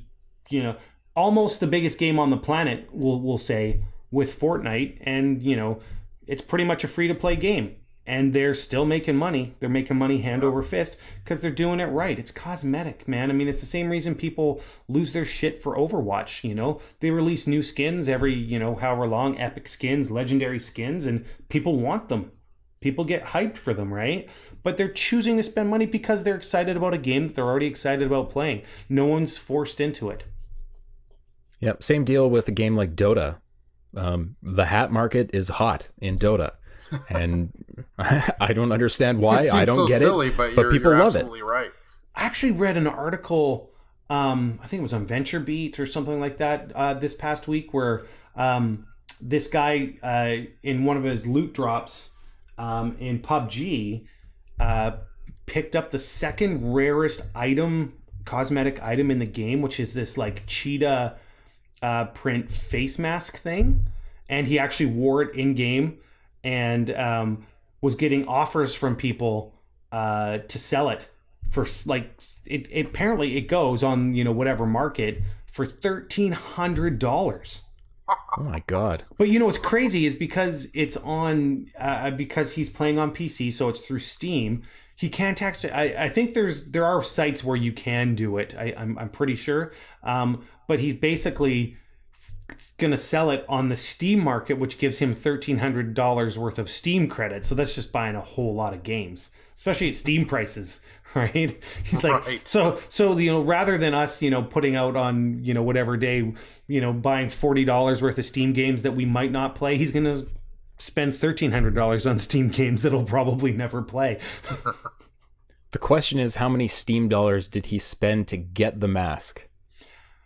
you know, almost the biggest game on the planet, we'll say, with Fortnite, and you know, it's pretty much a free to play game. And they're still making money. They're making money hand over fist because they're doing it right. It's cosmetic, man. I mean, it's the same reason people lose their shit for Overwatch, you know? They release new skins every, you know, however long, epic skins, legendary skins, and people want them. People get hyped for them, right? But they're choosing to spend money because they're excited about a game that they're already excited about playing. No one's forced into it. Yep, same deal with a game like Dota. The hat market is hot in Dota. And I don't understand why. I don't get silly, it, but people love it. Right. I actually read an article, I think it was on VentureBeat or something like that, this past week, where this guy in one of his loot drops in PUBG picked up the second rarest cosmetic item in the game, which is this like cheetah print face mask thing, and he actually wore it in game. And was getting offers from people to sell it for like it apparently it goes on, you know, whatever market for $1,300. Oh my god. But you know what's crazy is because it's on because he's playing on PC, so it's through Steam. He can't actually. I think there are sites where you can do it. I'm pretty sure. But he's basically going to sell it on the Steam market, which gives him $1,300 worth of Steam credit. So that's just buying a whole lot of games, especially at Steam prices, right? He's like, Right. so you know, rather than us, you know, putting out on, you know, whatever day, you know, buying $40 worth of Steam games that we might not play, he's going to spend $1,300 on Steam games that'll probably never play. The question is, how many Steam dollars did he spend to get the mask?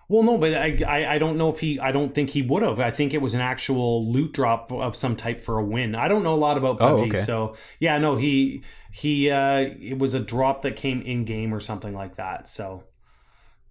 Well, no, but I don't know if I don't think he would have. I think it was an actual loot drop of some type for a win. I don't know a lot about PUBG, okay. so yeah, no, it was a drop that came in game or something like that. So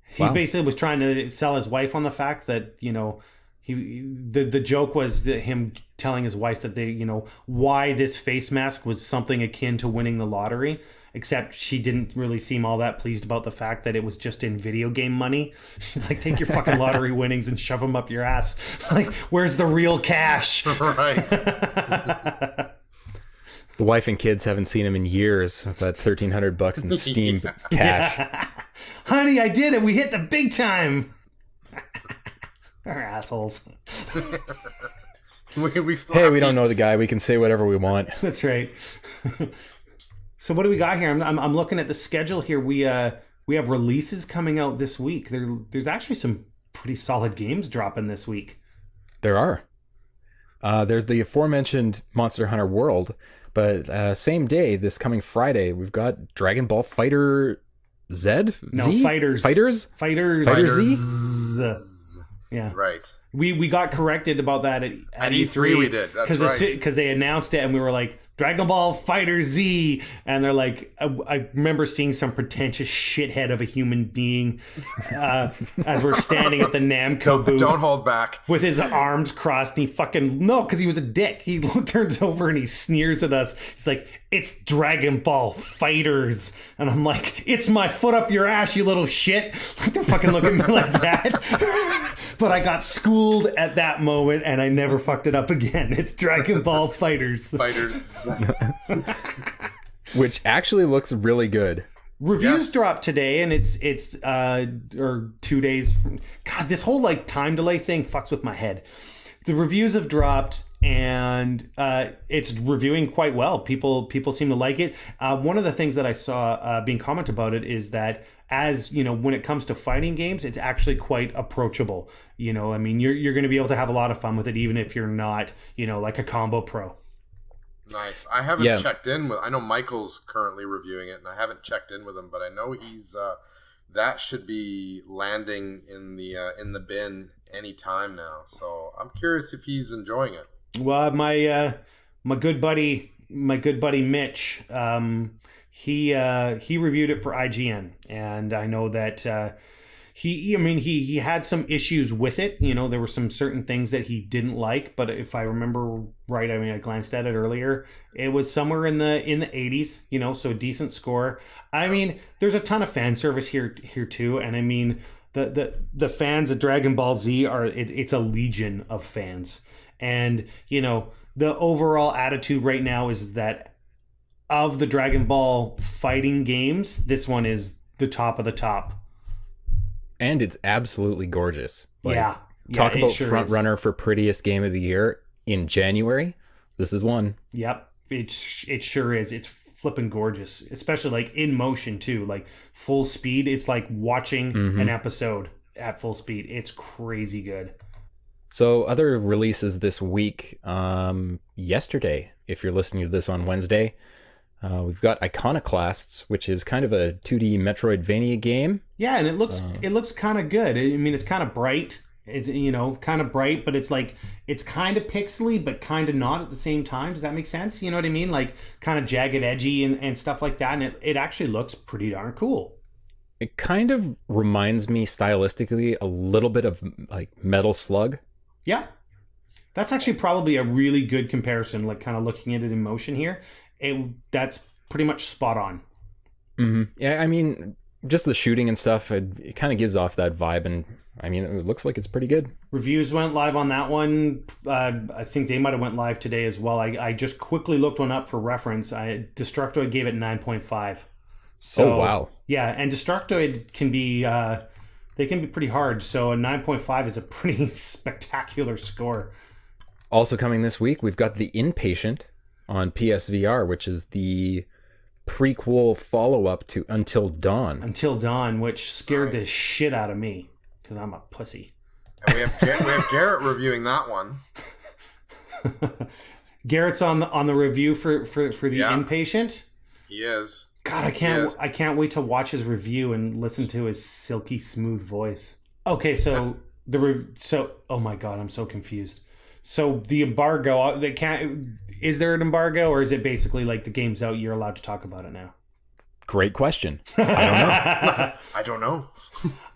he basically was trying to sell his wife on the fact that, you know, the joke was that him telling his wife that they, you know, why this face mask was something akin to winning the lottery, except she didn't really seem all that pleased about the fact that it was just in video game money. She's like, take your fucking lottery winnings and shove them up your ass. Like, where's the real cash? Right. The wife and kids haven't seen him in years with that $1,300 in Steam cash. Honey, I did it. We hit the big time. Our assholes. we still Hey, have we don't know games. the guy. We can say whatever we want. That's right. So what do we got here? I'm looking at the schedule here. We have releases coming out this week. There's actually some pretty solid games dropping this week. There are. There's the aforementioned Monster Hunter World, but same day, this coming Friday, we've got Dragon Ball Fighter Z? No, Z? Fighters. Fighters? Fighter Z? Yeah. Right. We got corrected about that at E3 we did. That's right. Because they announced it and we were like, Dragon Ball Fighter Z, and they're like, I remember seeing some pretentious shithead of a human being as we're standing at the Namco booth. Don't hold back. With his arms crossed, and he because he was a dick. He turns over and he sneers at us. He's like, it's Dragon Ball Fighters. And I'm like, it's my foot up your ass, you little shit. Like, don't fucking look at me like that. But I got schooled at that moment, and I never fucked it up again. It's Dragon Ball Fighters. Which actually looks really good. Reviews dropped today, and it's or 2 days. God, this whole like time delay thing fucks with my head. The reviews have dropped, and it's reviewing quite well. People seem to like it. One of the things that I saw being commented about it is that, as you know, when it comes to fighting games, it's actually quite approachable. You know, I mean, you're going to be able to have a lot of fun with it, even if you're not, you know, like a combo pro. Nice. I haven't checked in with. I know Michael's currently reviewing it, and I haven't checked in with him, but I know he's that should be landing in the bin any time now. So I'm curious if he's enjoying it. Well, my good buddy Mitch, he reviewed it for IGN, and I know that he had some issues with it. You know, there were some certain things that he didn't like, but if I remember right, I mean, I glanced at it earlier, it was somewhere in the 80s, you know, so a decent score. I mean, there's a ton of fan service here too, and I mean, the fans of Dragon Ball Z it's a legion of fans. And, you know, the overall attitude right now is that of the Dragon Ball fighting games, this one is the top of the top. And it's absolutely gorgeous. Like, yeah. Talk about sure front runner for prettiest game of the year in January. This is one. Yep. It sure is. It's flipping gorgeous, especially like in motion too, like full speed. It's like watching an episode at full speed. It's crazy good. So other releases this week, yesterday, if you're listening to this on Wednesday, we've got Iconoclasts, which is kind of a 2D Metroidvania game. Yeah, and it looks kind of good. I mean, it's kind of bright. It's, you know, kind of bright, but it's like, it's kind of pixely, but kind of not at the same time. Does that make sense? You know what I mean? Like kind of jagged edgy and stuff like that. And it actually looks pretty darn cool. It kind of reminds me stylistically a little bit of like Metal Slug. Yeah. That's actually probably a really good comparison, like kind of looking at it in motion here. That's pretty much spot on. Yeah, I mean, just the shooting and stuff, it kind of gives off that vibe, and I mean, it looks like it's pretty good. Reviews went live on that one. I think they might have went live today as well. I just quickly looked one up for reference. Destructoid gave it 9.5. So, oh, wow. Yeah, and Destructoid can be they can be pretty hard. So a 9.5 is a pretty spectacular score. Also coming this week, we've got The Inpatient on PSVR, which is the prequel follow-up to Until Dawn. Until Dawn, which scared the shit out of me because I'm a pussy. And we have Garrett reviewing that one. Garrett's on the review for The Inpatient. He is. God, I can't wait to watch his review and listen to his silky smooth voice. Okay, so oh my God, I'm so confused. So the embargo, is there an embargo, or is it basically like the game's out, you're allowed to talk about it now? Great question. I don't know. I don't know.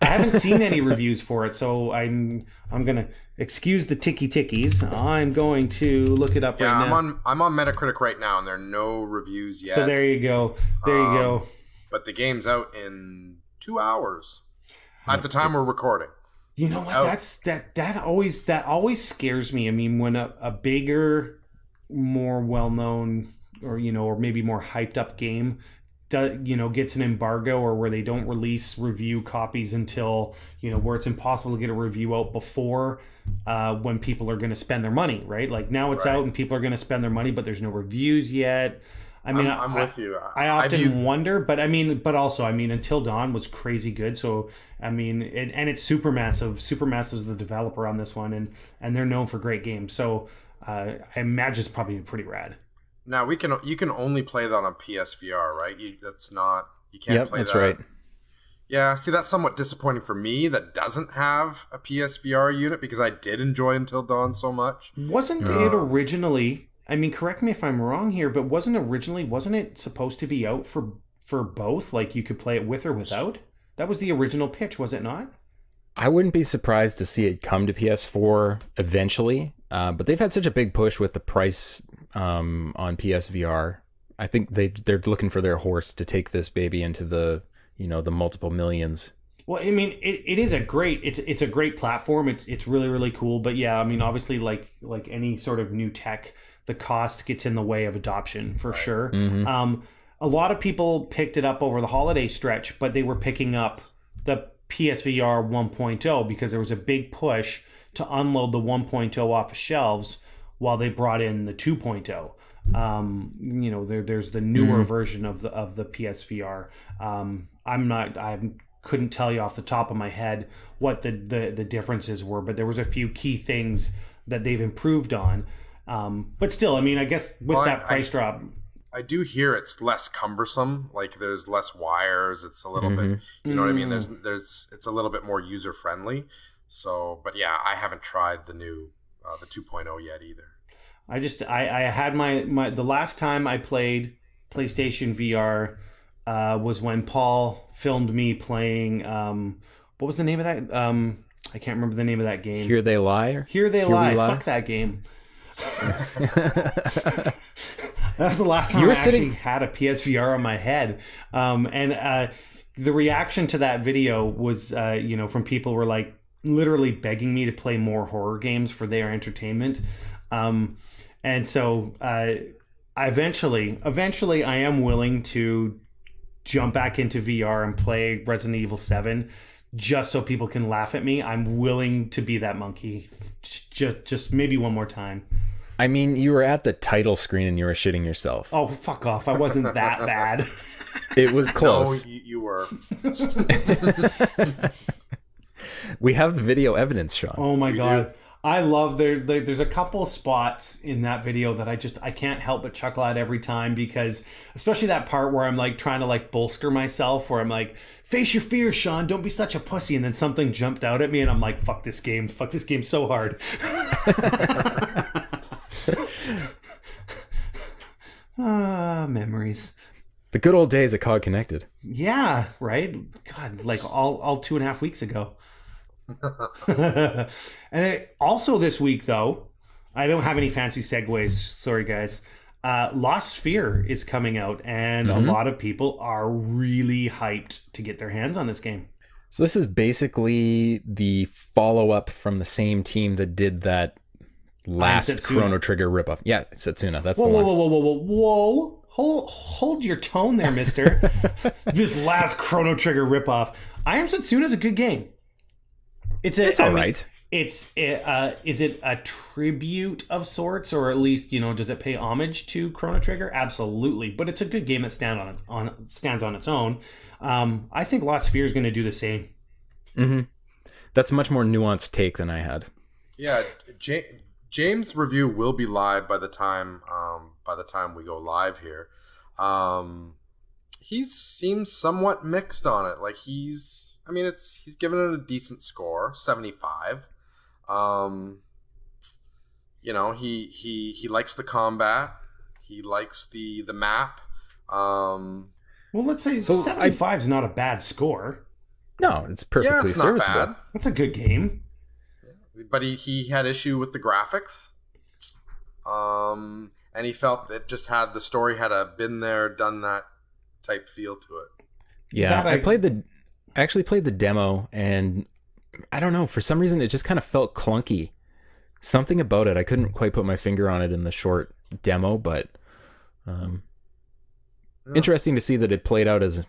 I haven't seen any reviews for it, so I'm gonna excuse the tickies. I'm going to look it up right now. I'm on Metacritic right now, and there are no reviews yet. So there you go. There you go. But the game's out in 2 hours at the time we're recording. You know what? That always scares me. I mean, when a bigger, more well-known, or maybe more hyped up game gets an embargo, or where they don't release review copies until where it's impossible to get a review out before when people are going to spend their money, right? Like now it's out and people are going to spend their money, but there's no reviews yet. I mean, I'm with you. I often wonder, but also Until Dawn was crazy good. So I mean, and it's Supermassive. Supermassive is the developer on this one, and they're known for great games. So I imagine it's probably pretty rad. Now you can only play that on PSVR, right? You can't play that's that. Right. Yeah, see, that's somewhat disappointing for me that doesn't have a PSVR unit, because I did enjoy Until Dawn so much. Wasn't it originally? I mean, correct me if I'm wrong here, but wasn't it supposed to be out for both? Like you could play it with or without? That was the original pitch, was it not? I wouldn't be surprised to see it come to PS4 eventually, but they've had such a big push with the price on PSVR. I think they're looking for their horse to take this baby into the the multiple millions. Well, I mean, it is a great platform. It's really, really cool. But yeah, I mean, obviously, like any sort of new tech, the cost gets in the way of adoption for sure. Mm-hmm. A lot of people picked it up over the holiday stretch, but they were picking up the PSVR 1.0 because there was a big push to unload the 1.0 off of shelves while they brought in the 2.0. There's the newer version of the PSVR. I couldn't tell you off the top of my head what the differences were, but there was a few key things that they've improved on. But still, I mean, I guess with that price drop, I do hear it's less cumbersome. Like there's less wires. It's a little bit, you know what I mean? It's a little bit more user friendly. So, but yeah, I haven't tried the new, the 2.0 yet either. I had my the last time I played PlayStation VR was when Paul filmed me playing, what was the name of that? I can't remember the name of that game. Here They Lie? Here They Lie. Fuck that game. That was the last time I actually had a PSVR on my head. And the reaction to that video was, from people were like literally begging me to play more horror games for their entertainment. And so eventually I am willing to jump back into VR and play Resident Evil 7 just so people can laugh at me. I'm willing to be that monkey just maybe one more time. I mean, you were at the title screen and you were shitting yourself. Oh, fuck off. I wasn't that bad. It was close. No, you were. We have the video evidence, Shawn. Oh my God. I love there's a couple of spots in that video that I can't help but chuckle at every time, because especially that part where I'm like trying to like bolster myself, where I'm like, face your fears, Shawn, don't be such a pussy, and then something jumped out at me and I'm like, fuck this game so hard. Memories. The good old days of COGconnected. Yeah, right? God, like all 2.5 weeks ago. And also this week, though, I don't have any fancy segues. Sorry, guys. Lost Sphere is coming out, and a lot of people are really hyped to get their hands on this game. So this is basically the follow-up from the same team that did that last Chrono Trigger ripoff. Yeah, Setsuna. That's the one. Whoa. Hold your tone there, mister. This last Chrono Trigger ripoff. I Am Setsuna is a good game. It's all right. Is it a tribute of sorts, or at least, does it pay homage to Chrono Trigger? Absolutely, but it's a good game that stands on its own. I think Lost Sphere is going to do the same. Mm-hmm. That's a much more nuanced take than I had. Yeah, James' review will be live by the time we go live here. He seems somewhat mixed on it. Like he's given it a decent score, 75. He likes the combat. He likes the map. Well, let's say 75 is not a bad score. No, it's perfectly serviceable. Not bad. That's a good game. But he had issue with the graphics. And he felt it just had the story had a been there, done that type feel to it. Yeah, I actually played the demo, and I don't know, for some reason it just kind of felt clunky. Something about it, I couldn't quite put my finger on it in the short demo, but interesting to see that it played out as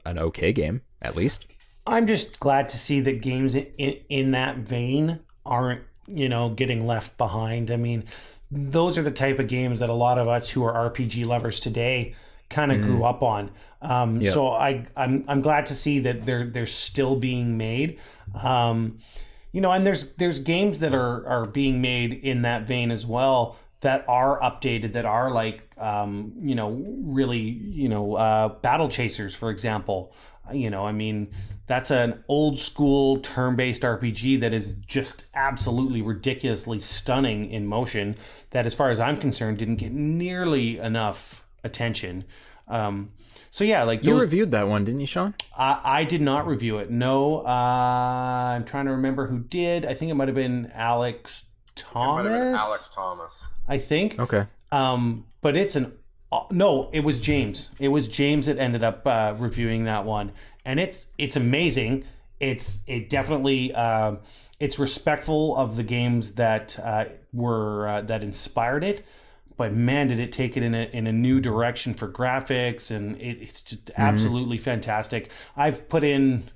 an okay game, at least. I'm just glad to see that games in that vein aren't, getting left behind. I mean, those are the type of games that a lot of us who are RPG lovers today kind of grew up on. Yep. So I'm glad to see that they're still being made. And there's games that are being made in that vein as well that are updated, that are like really battle chasers, for example. That's an old school turn-based RPG that is just absolutely ridiculously stunning in motion that, as far as I'm concerned, didn't get nearly enough attention. You reviewed that one, didn't you, Shawn? I did not review it. No, I'm trying to remember who did. I think it might have been Alex Thomas. I think. Okay. But it's it was James. It was James that ended up reviewing that one, and it's amazing. It definitely it's respectful of the games that that inspired it. But man, did it take it in a new direction for graphics, and it's just absolutely fantastic. I've put in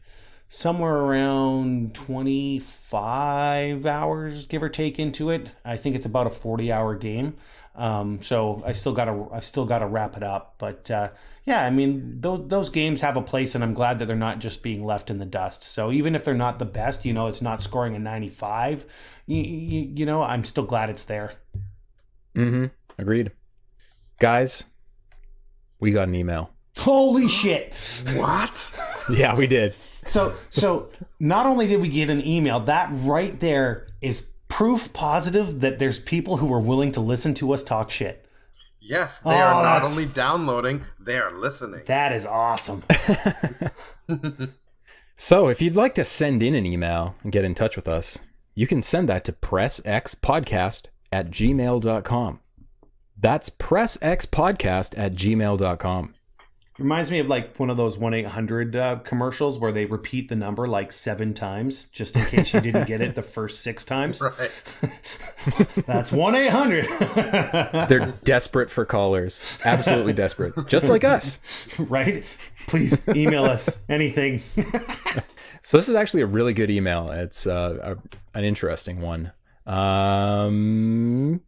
somewhere around 25 hours, give or take, into it. I think it's about a 40-hour game. So I still gotta wrap it up. But those games have a place, and I'm glad that they're not just being left in the dust. So even if they're not the best, it's not scoring a 95. I'm still glad it's there. Mm-hmm. Agreed. Guys, we got an email. Holy shit. What? Yeah, we did. So not only did we get an email, that right there is proof positive that there's people who are willing to listen to us talk shit. Yes, they are not only downloading, they are listening. That is awesome. So if you'd like to send in an email and get in touch with us, you can send that to pressxpodcast@gmail.com. That's pressxpodcast@gmail.com. Reminds me of like one of those 1-800 commercials where they repeat the number like 7 times just in case you didn't get it the first 6 times. Right. That's 1-800. They're desperate for callers. Absolutely desperate. Just like us. Right? Please email us anything. So this is actually a really good email. It's an interesting one. Shawn,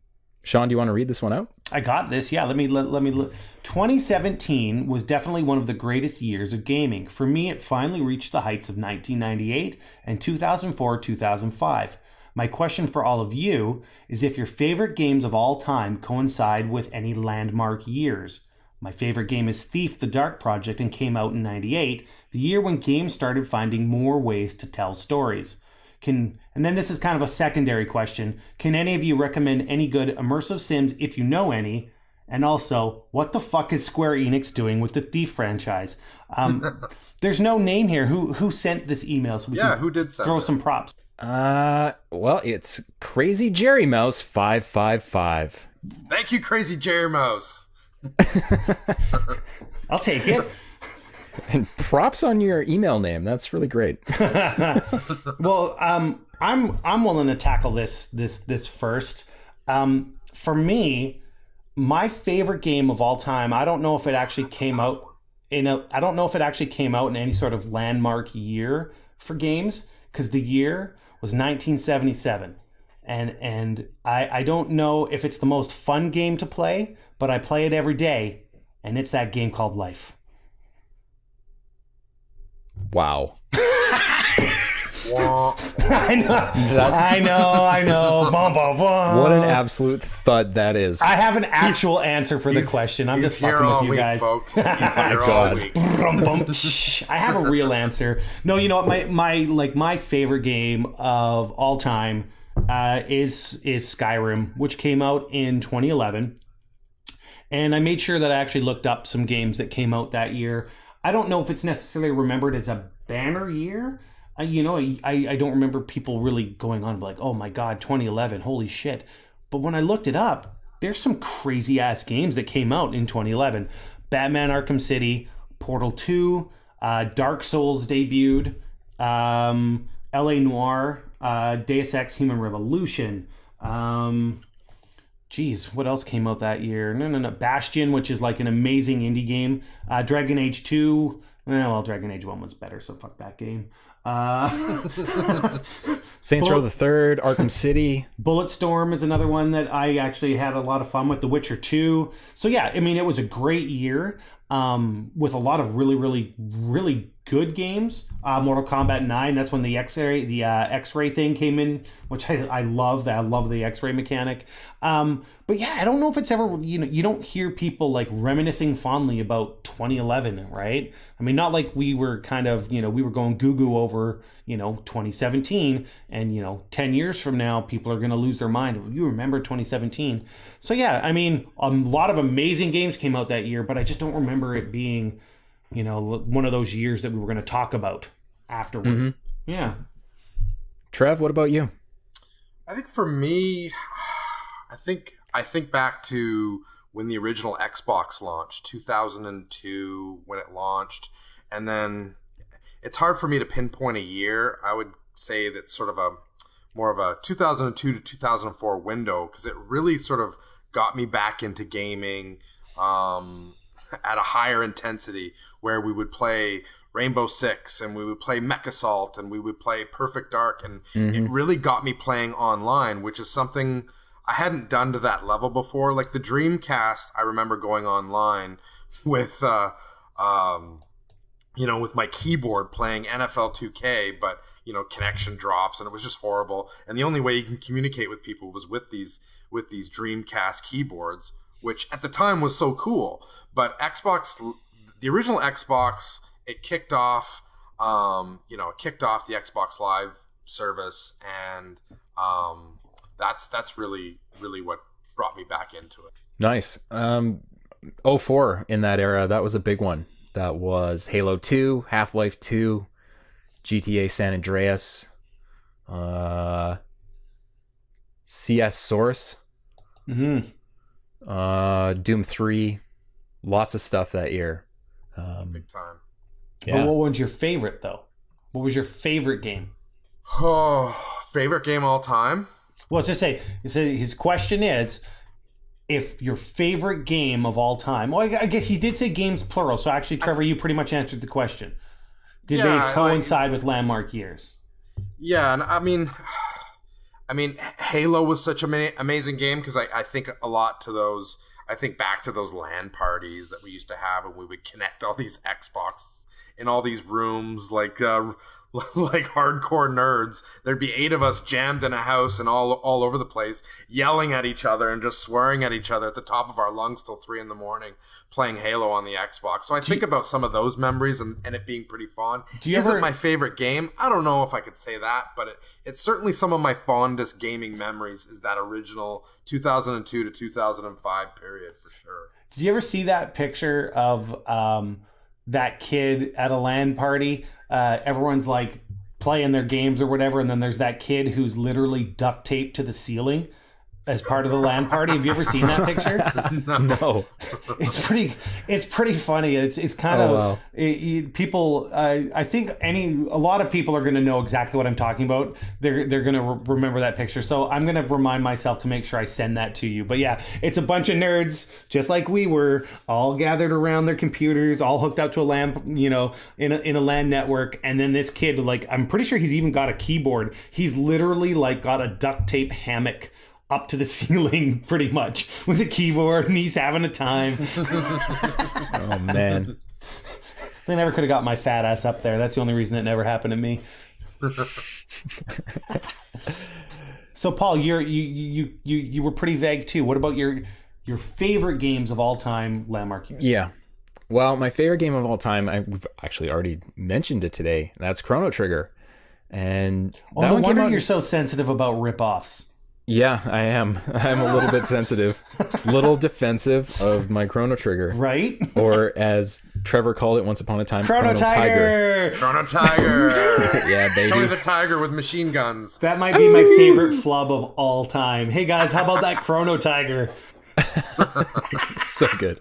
do you want to read this one out? I got this. Yeah, let me 2017 was definitely one of the greatest years of gaming. For me, it finally reached the heights of 1998 and 2004-2005. My question for all of you is if your favorite games of all time coincide with any landmark years. My favorite game is Thief: The Dark Project and came out in 98, the year when games started finding more ways to tell stories. And then this is kind of a secondary question. Can any of you recommend any good immersive sims if you know any? And also, what the fuck is Square Enix doing with the Thief franchise? There's no name here. Who sent this email? So we can who did send throw it? some props. Well, it's Crazy Jerry Mouse 555. Thank you, Crazy Jerry Mouse. I'll take it. And props on your email name. That's really great. Well, I'm willing to tackle this first. For me, my favorite game of all time. I don't know if it actually came out I don't know if it actually came out in any sort of landmark year for games, because the year was 1977, and I don't know if it's the most fun game to play, but I play it every day, and it's that game called Life. Wow. I know. Bum, bum, bum. What an absolute thud that is. I have an actual answer for the question. I'm just fucking with you guys. Folks. He's here all week. I have a real answer. No, you know what? My favorite game of all time is Skyrim, which came out in 2011. And I made sure that I actually looked up some games that came out that year. I don't know if it's necessarily remembered as a banner year. I don't remember people really going on like, oh my God, 2011, holy shit. But when I looked it up, there's some crazy ass games that came out in 2011. Batman Arkham City, Portal 2, Dark Souls debuted, LA Noire, Deus Ex Human Revolution. What else came out that year? No. Bastion, which is like an amazing indie game. Dragon Age 2. Dragon Age 1 was better, so fuck that game. Saints Row the Third, Arkham City. Bulletstorm is another one that I actually had a lot of fun with. The Witcher 2. So yeah, I mean, it was a great year with a lot of really, really, really good games. Mortal Kombat 9, that's when the X-ray thing came in, which I love. I love the X-ray mechanic. But yeah, I don't know if it's ever, you don't hear people like reminiscing fondly about 2011, right? I mean, not like we were kind of, we were going goo-goo over, 2017, and 10 years from now, people are going to lose their mind. You remember 2017. So yeah, I mean, a lot of amazing games came out that year, but I just don't remember it being, one of those years that we were going to talk about afterward. Mm-hmm. Yeah. Trev, what about you? I think for me, I think back to when the original Xbox launched, 2002, when it launched, and then it's hard for me to pinpoint a year. I would say that's sort of more of a 2002 to 2004 window, because it really sort of got me back into gaming at a higher intensity, where we would play Rainbow Six and we would play Mech Assault and we would play Perfect Dark, and it really got me playing online, which is something I hadn't done to that level before. Like the Dreamcast, I remember going online with with my keyboard playing NFL 2K, but connection drops and it was just horrible. And the only way you can communicate with people was with these Dreamcast keyboards, which at the time was so cool. But Xbox, the original Xbox, it kicked off the Xbox Live service, and that's really what brought me back into it. Nice. 04 in that era, that was a big one. That was Halo 2, Half-Life 2, GTA San Andreas, CS Source, Doom 3, lots of stuff that year. Big time. Yeah. But what was your favorite, though? What was your favorite game? Oh, favorite game all time? Well, just say his question is, if your favorite game of all time. Well, I guess he did say games plural. So actually, Trevor, you pretty much answered the question. Did they coincide with landmark years? Yeah, and I mean, Halo was such an amazing game, because I think a lot to those. I think back to those LAN parties that we used to have, and we would connect all these Xboxes in all these rooms, like hardcore nerds. There'd be 8 of us jammed in a house and all over the place, yelling at each other and just swearing at each other at the top of our lungs till 3 a.m, playing Halo on the Xbox. So I think about some of those memories and it being pretty fun. Is it my favorite game? I don't know if I could say that, but it's certainly some of my fondest gaming memories is that original 2002 to 2005 period, for sure. Did you ever see that picture of that kid at a LAN party? Everyone's like playing their games or whatever, and then there's that kid who's literally duct taped to the ceiling. as part of the LAN party. Have you ever seen that picture? No. It's pretty funny. It's kind of people. I think a lot of people are going to know exactly what I'm talking about. They're going to remember that picture. So I'm going to remind myself to make sure I send that to you. But yeah, it's a bunch of nerds just like we were, all gathered around their computers, all hooked up to a LAN, in a LAN network. And then this kid, like, I'm pretty sure he's even got a keyboard. He's literally like got a duct tape hammock up to the ceiling pretty much with a keyboard, and he's having a time. Oh man, they never could have got my fat ass up there. That's the only reason it never happened to me. So Paul, you were pretty vague too. What about your favorite games of all time landmark years? Yeah, well, my favorite game of all time, I've actually already mentioned it today. That's Chrono Trigger. And no wonder you're so sensitive about rip-offs. Yeah, I am. I'm a little bit sensitive, little defensive of my Chrono Trigger. Right? Or as Trevor called it once upon a time, Chrono Tiger! Chrono Tiger! Yeah, baby. Tell me the tiger with machine guns. That might be my favorite flub of all time. Hey guys, how about that Chrono Tiger? So good.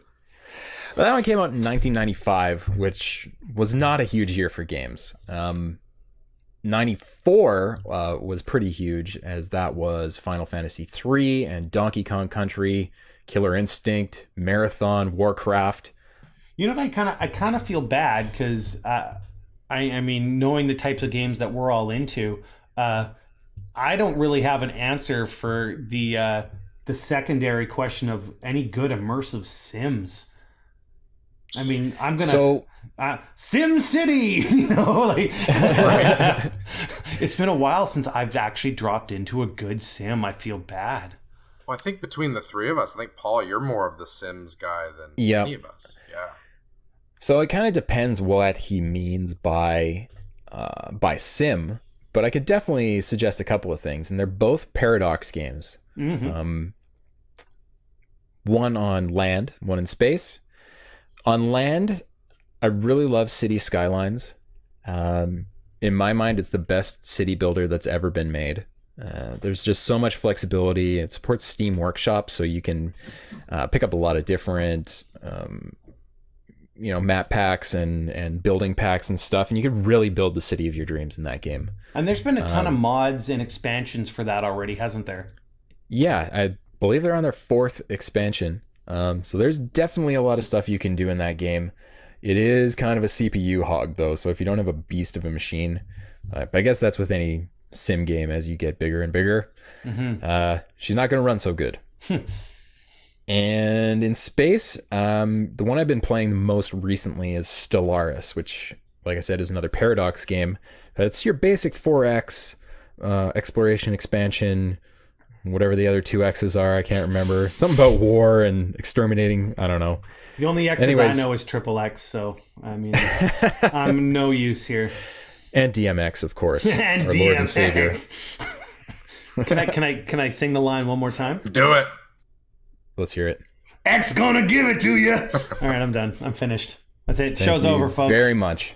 Well, that one came out in 1995, which was not a huge year for games. 94 was pretty huge, as that was Final Fantasy III and Donkey Kong Country, Killer Instinct, Marathon, Warcraft. You know, I kind of feel bad because I mean, knowing the types of games that we're all into, I don't really have an answer for the secondary question of any good immersive sims. I mean, I'm gonna Sim City, It's been a while since I've actually dropped into a good sim. I feel bad. Well, I think between the three of us, I think Paul, you're more of the Sims guy than any of us. Yeah. So it kind of depends what he means by sim, but I could definitely suggest a couple of things, and they're both paradox games. Mm-hmm. One on land, one in space. On land, I really love City Skylines. In my mind, it's the best city builder that's ever been made. There's just so much flexibility. It supports Steam Workshop, so you can pick up a lot of different map packs and building packs and stuff, and you can really build the city of your dreams in that game. And there's been a ton of mods and expansions for that already, hasn't there? Yeah, I believe they're on their 4th expansion. So there's definitely a lot of stuff you can do in that game. It is kind of a CPU hog, though, so if you don't have a beast of a machine, I guess that's with any sim game as you get bigger and bigger, she's not going to run so good. And in space, the one I've been playing the most recently is Stellaris, which, like I said, is another Paradox game. It's your basic 4X exploration expansion, whatever the other 2X's are, I can't remember. Something about war and exterminating, I don't know. The only X's I know is triple X, so, I mean, I'm no use here. And DMX, of course. And our DMX. Lord and Savior. Can I sing the line one more time? Do it. Let's hear it. X gonna give it to you. All right, I'm done. I'm finished. That's it. Thank Show's you over, folks. Very much.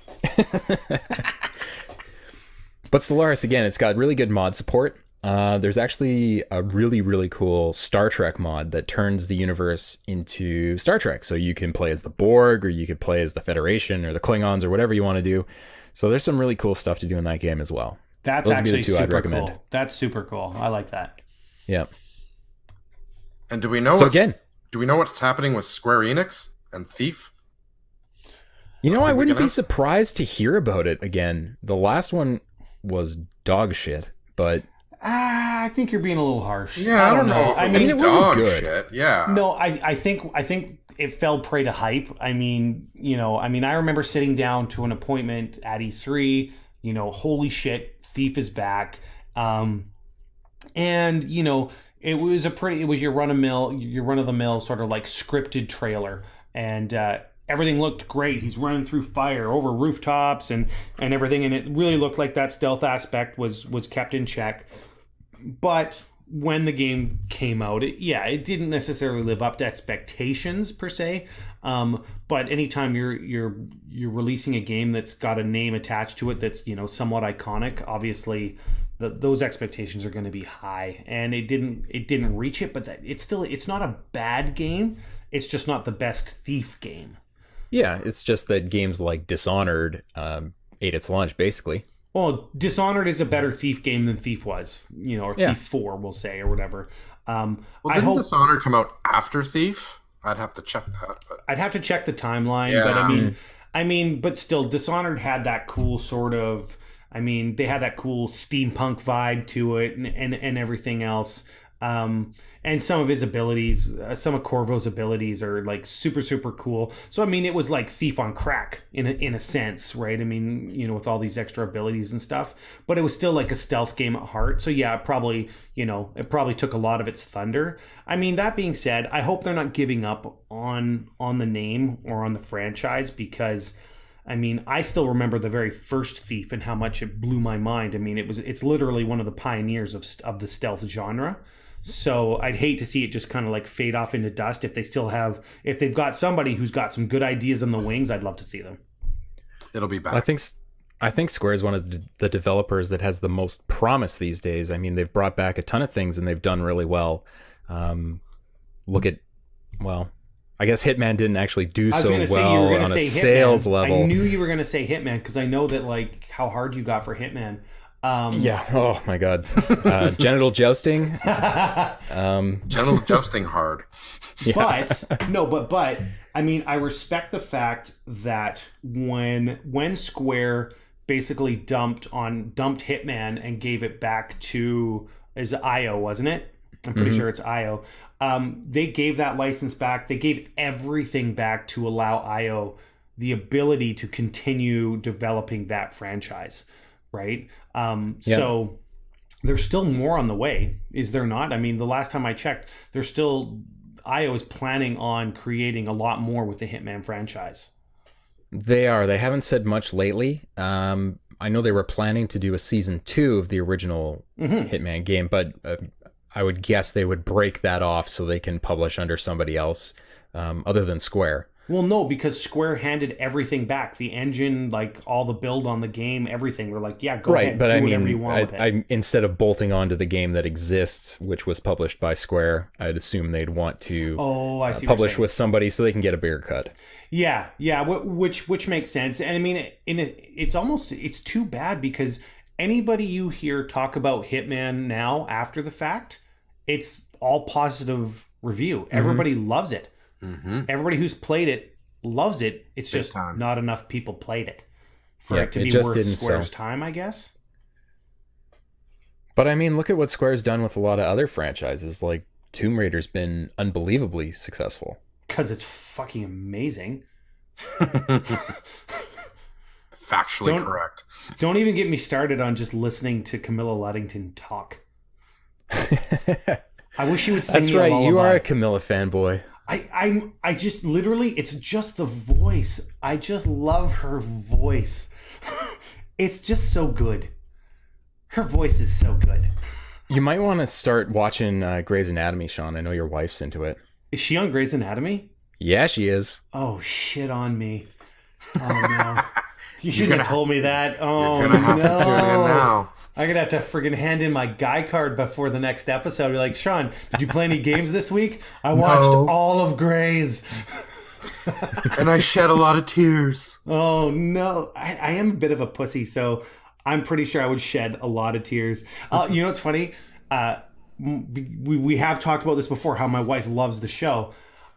But Stellaris, again, it's got really good mod support. There's actually a really, really cool Star Trek mod that turns the universe into Star Trek. So you can play as the Borg, or you could play as the Federation, or the Klingons, or whatever you want to do. So there's some really cool stuff to do in that game as well. That's Those actually would be the two super I'd recommend. cool. That's super cool. I like that. Yeah. And do we know what's happening with Square Enix and Thief? I wouldn't be surprised to hear about it again. The last one was dog shit, but I think you're being a little harsh. Yeah, I don't know. I mean, it wasn't good. Shit. Yeah. No, I think it fell prey to hype. I remember sitting down to an appointment at E3. Holy shit, Thief is back. It was your run of the mill sort of like scripted trailer, and everything looked great. He's running through fire over rooftops and everything, and it really looked like that stealth aspect was kept in check. But when the game came out, it didn't necessarily live up to expectations per se. But anytime you're releasing a game that's got a name attached to it that's somewhat iconic, obviously those expectations are going to be high, and it didn't reach it. But it's not a bad game. It's just not the best Thief game. Yeah, it's just that games like Dishonored ate its lunch, basically. Well, Dishonored is a better Thief game than Thief was, or Thief 4, we'll say, or whatever. Didn't Dishonored come out after Thief? I'd have to check that. But... I'd have to check the timeline, Yeah. but I mean, but still, Dishonored had that cool sort of, they had that cool steampunk vibe to it and everything else. And some of his abilities, some of Corvo's abilities are like super, super cool. So, it was like Thief on crack in a sense, right? With all these extra abilities and stuff, but it was still like a stealth game at heart. So yeah, it probably took a lot of its thunder. That being said, I hope they're not giving up on the name or on the franchise, because I still remember the very first Thief and how much it blew my mind. It's literally one of the pioneers of the stealth genre. So I'd hate to see it just kind of like fade off into dust. If they've got somebody who's got some good ideas in the wings, I'd love to see them. It'll be back. I think Square is one of the developers that has the most promise these days. They've brought back a ton of things and they've done really well. I guess Hitman didn't actually do so well on a sales level. I knew you were going to say Hitman because I know that like how hard you got for Hitman. Yeah. Oh my God. Genital jousting. Genital jousting hard. Yeah. But I respect the fact that when Square basically dumped Hitman and gave it back to IO, wasn't it? I'm pretty sure it's IO. They gave that license back. They gave everything back to allow IO the ability to continue developing that franchise. Right. So there's still more on the way, is there not? The last time I checked, IO is planning on creating a lot more with the Hitman franchise. They haven't said much lately. I know they were planning to do a season 2 of the original Hitman game, but I would guess they would break that off so they can publish under somebody else other than Square. Well, no, because Square handed everything back. The engine, like all the build on the game, everything. We're like, yeah, go ahead, do whatever you want with it. Instead of bolting onto the game that exists, which was published by Square, I'd assume they'd want to publish with somebody so they can get a bigger cut. Yeah, which makes sense. And it's too bad because anybody you hear talk about Hitman now after the fact, it's all positive review. Everybody loves it. Mm-hmm. Everybody who's played it loves it. It's just not enough people played it for it to be worth Square's time, I guess. But look at what Square's done with a lot of other franchises. Like Tomb Raider's been unbelievably successful. Because it's fucking amazing. Factually correct. Don't even get me started on just listening to Camilla Luddington talk. I wish you would sing That's me a right. lullaby. You are a Camilla fanboy. I just literally, it's just the voice. I just love her voice. It's just so good. Her voice is so good. You might want to start watching Grey's Anatomy, Shawn. I know your wife's into it. Is she on Grey's Anatomy? Yeah, she is. Oh, shit on me. Oh, no. You shouldn't have told me that. Oh, you're gonna have to tune in now. I'm going to have to friggin' hand in my guy card before the next episode. Be like, Shawn, did you play any games this week? I watched all of Grey's. And I shed a lot of tears. Oh, no. I am a bit of a pussy, so I'm pretty sure I would shed a lot of tears. You know what's funny? We have talked about this before, how my wife loves the show.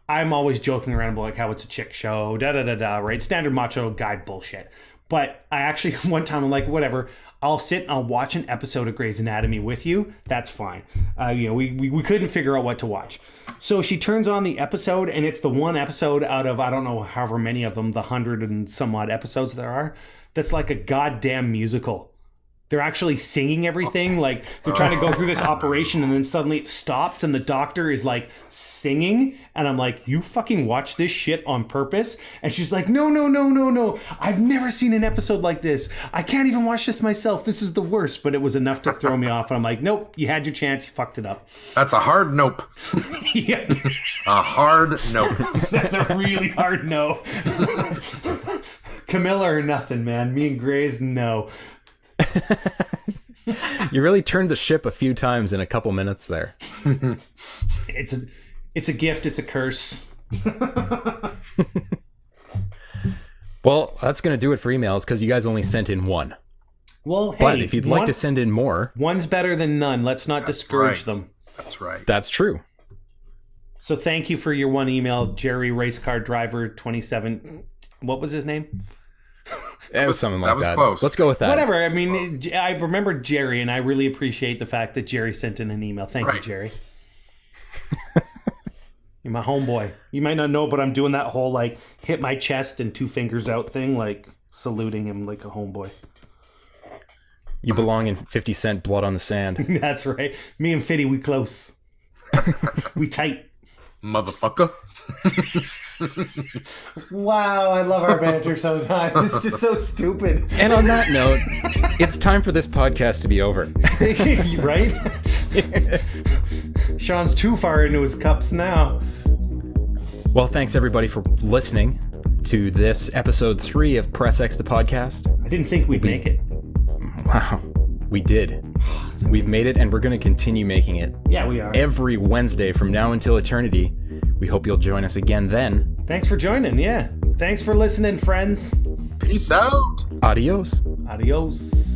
I'm always joking around about like how it's a chick show, da-da-da-da, right? Standard macho guy bullshit. But I actually, one time I'm like, whatever, I'll sit and I'll watch an episode of Grey's Anatomy with you. That's fine. We couldn't figure out what to watch. So she turns on the episode and it's the one episode out of, I don't know, however many of them, the 100 and some odd episodes there are, that's like a goddamn musical. They're actually singing everything. Like they're trying to go through this operation and then suddenly it stops and the doctor is like singing. And I'm like, you fucking watch this shit on purpose? And she's like, no. I've never seen an episode like this. I can't even watch this myself. This is the worst. But it was enough to throw me off. And I'm like, nope, you had your chance. You fucked it up. That's a hard nope. Yeah. A hard nope. That's a really hard no. Camilla or nothing, man. Me and Grey's, no. You really turned the ship a few times in a couple minutes there. It's a gift. It's a curse. Well, that's going to do it for emails because you guys only sent in one. Well, hey, But if you'd like to send in more... One's better than none. Let's not discourage them. That's right. That's true. So thank you for your one email, Jerry Race Car Driver 27. What was his name? It was something like that. That was close. Let's go with that. Whatever. I mean, I remember Jerry, and I really appreciate the fact that Jerry sent in an email. Thank you, Jerry. You're my homeboy. You might not know, but I'm doing that whole, like, hit my chest and 2 fingers out thing, like, saluting him like a homeboy. You belong in 50 Cent Blood on the Sand. That's right. Me and Fitty, we close. We tight. Motherfucker. Wow, I love our banter sometimes. It's just so stupid. And on that note, it's time for this podcast to be over. Right? Shawn's too far into his cups now. Well, thanks everybody for listening to this episode 3 of Press X the podcast. I didn't think we'd make it. Wow, we did. We've made it, and we're going to continue making it. Yeah, we are. Every Wednesday from now until eternity. We hope you'll join us again then. Thanks for joining, yeah. Thanks for listening, friends. Peace out. Adios. Adios.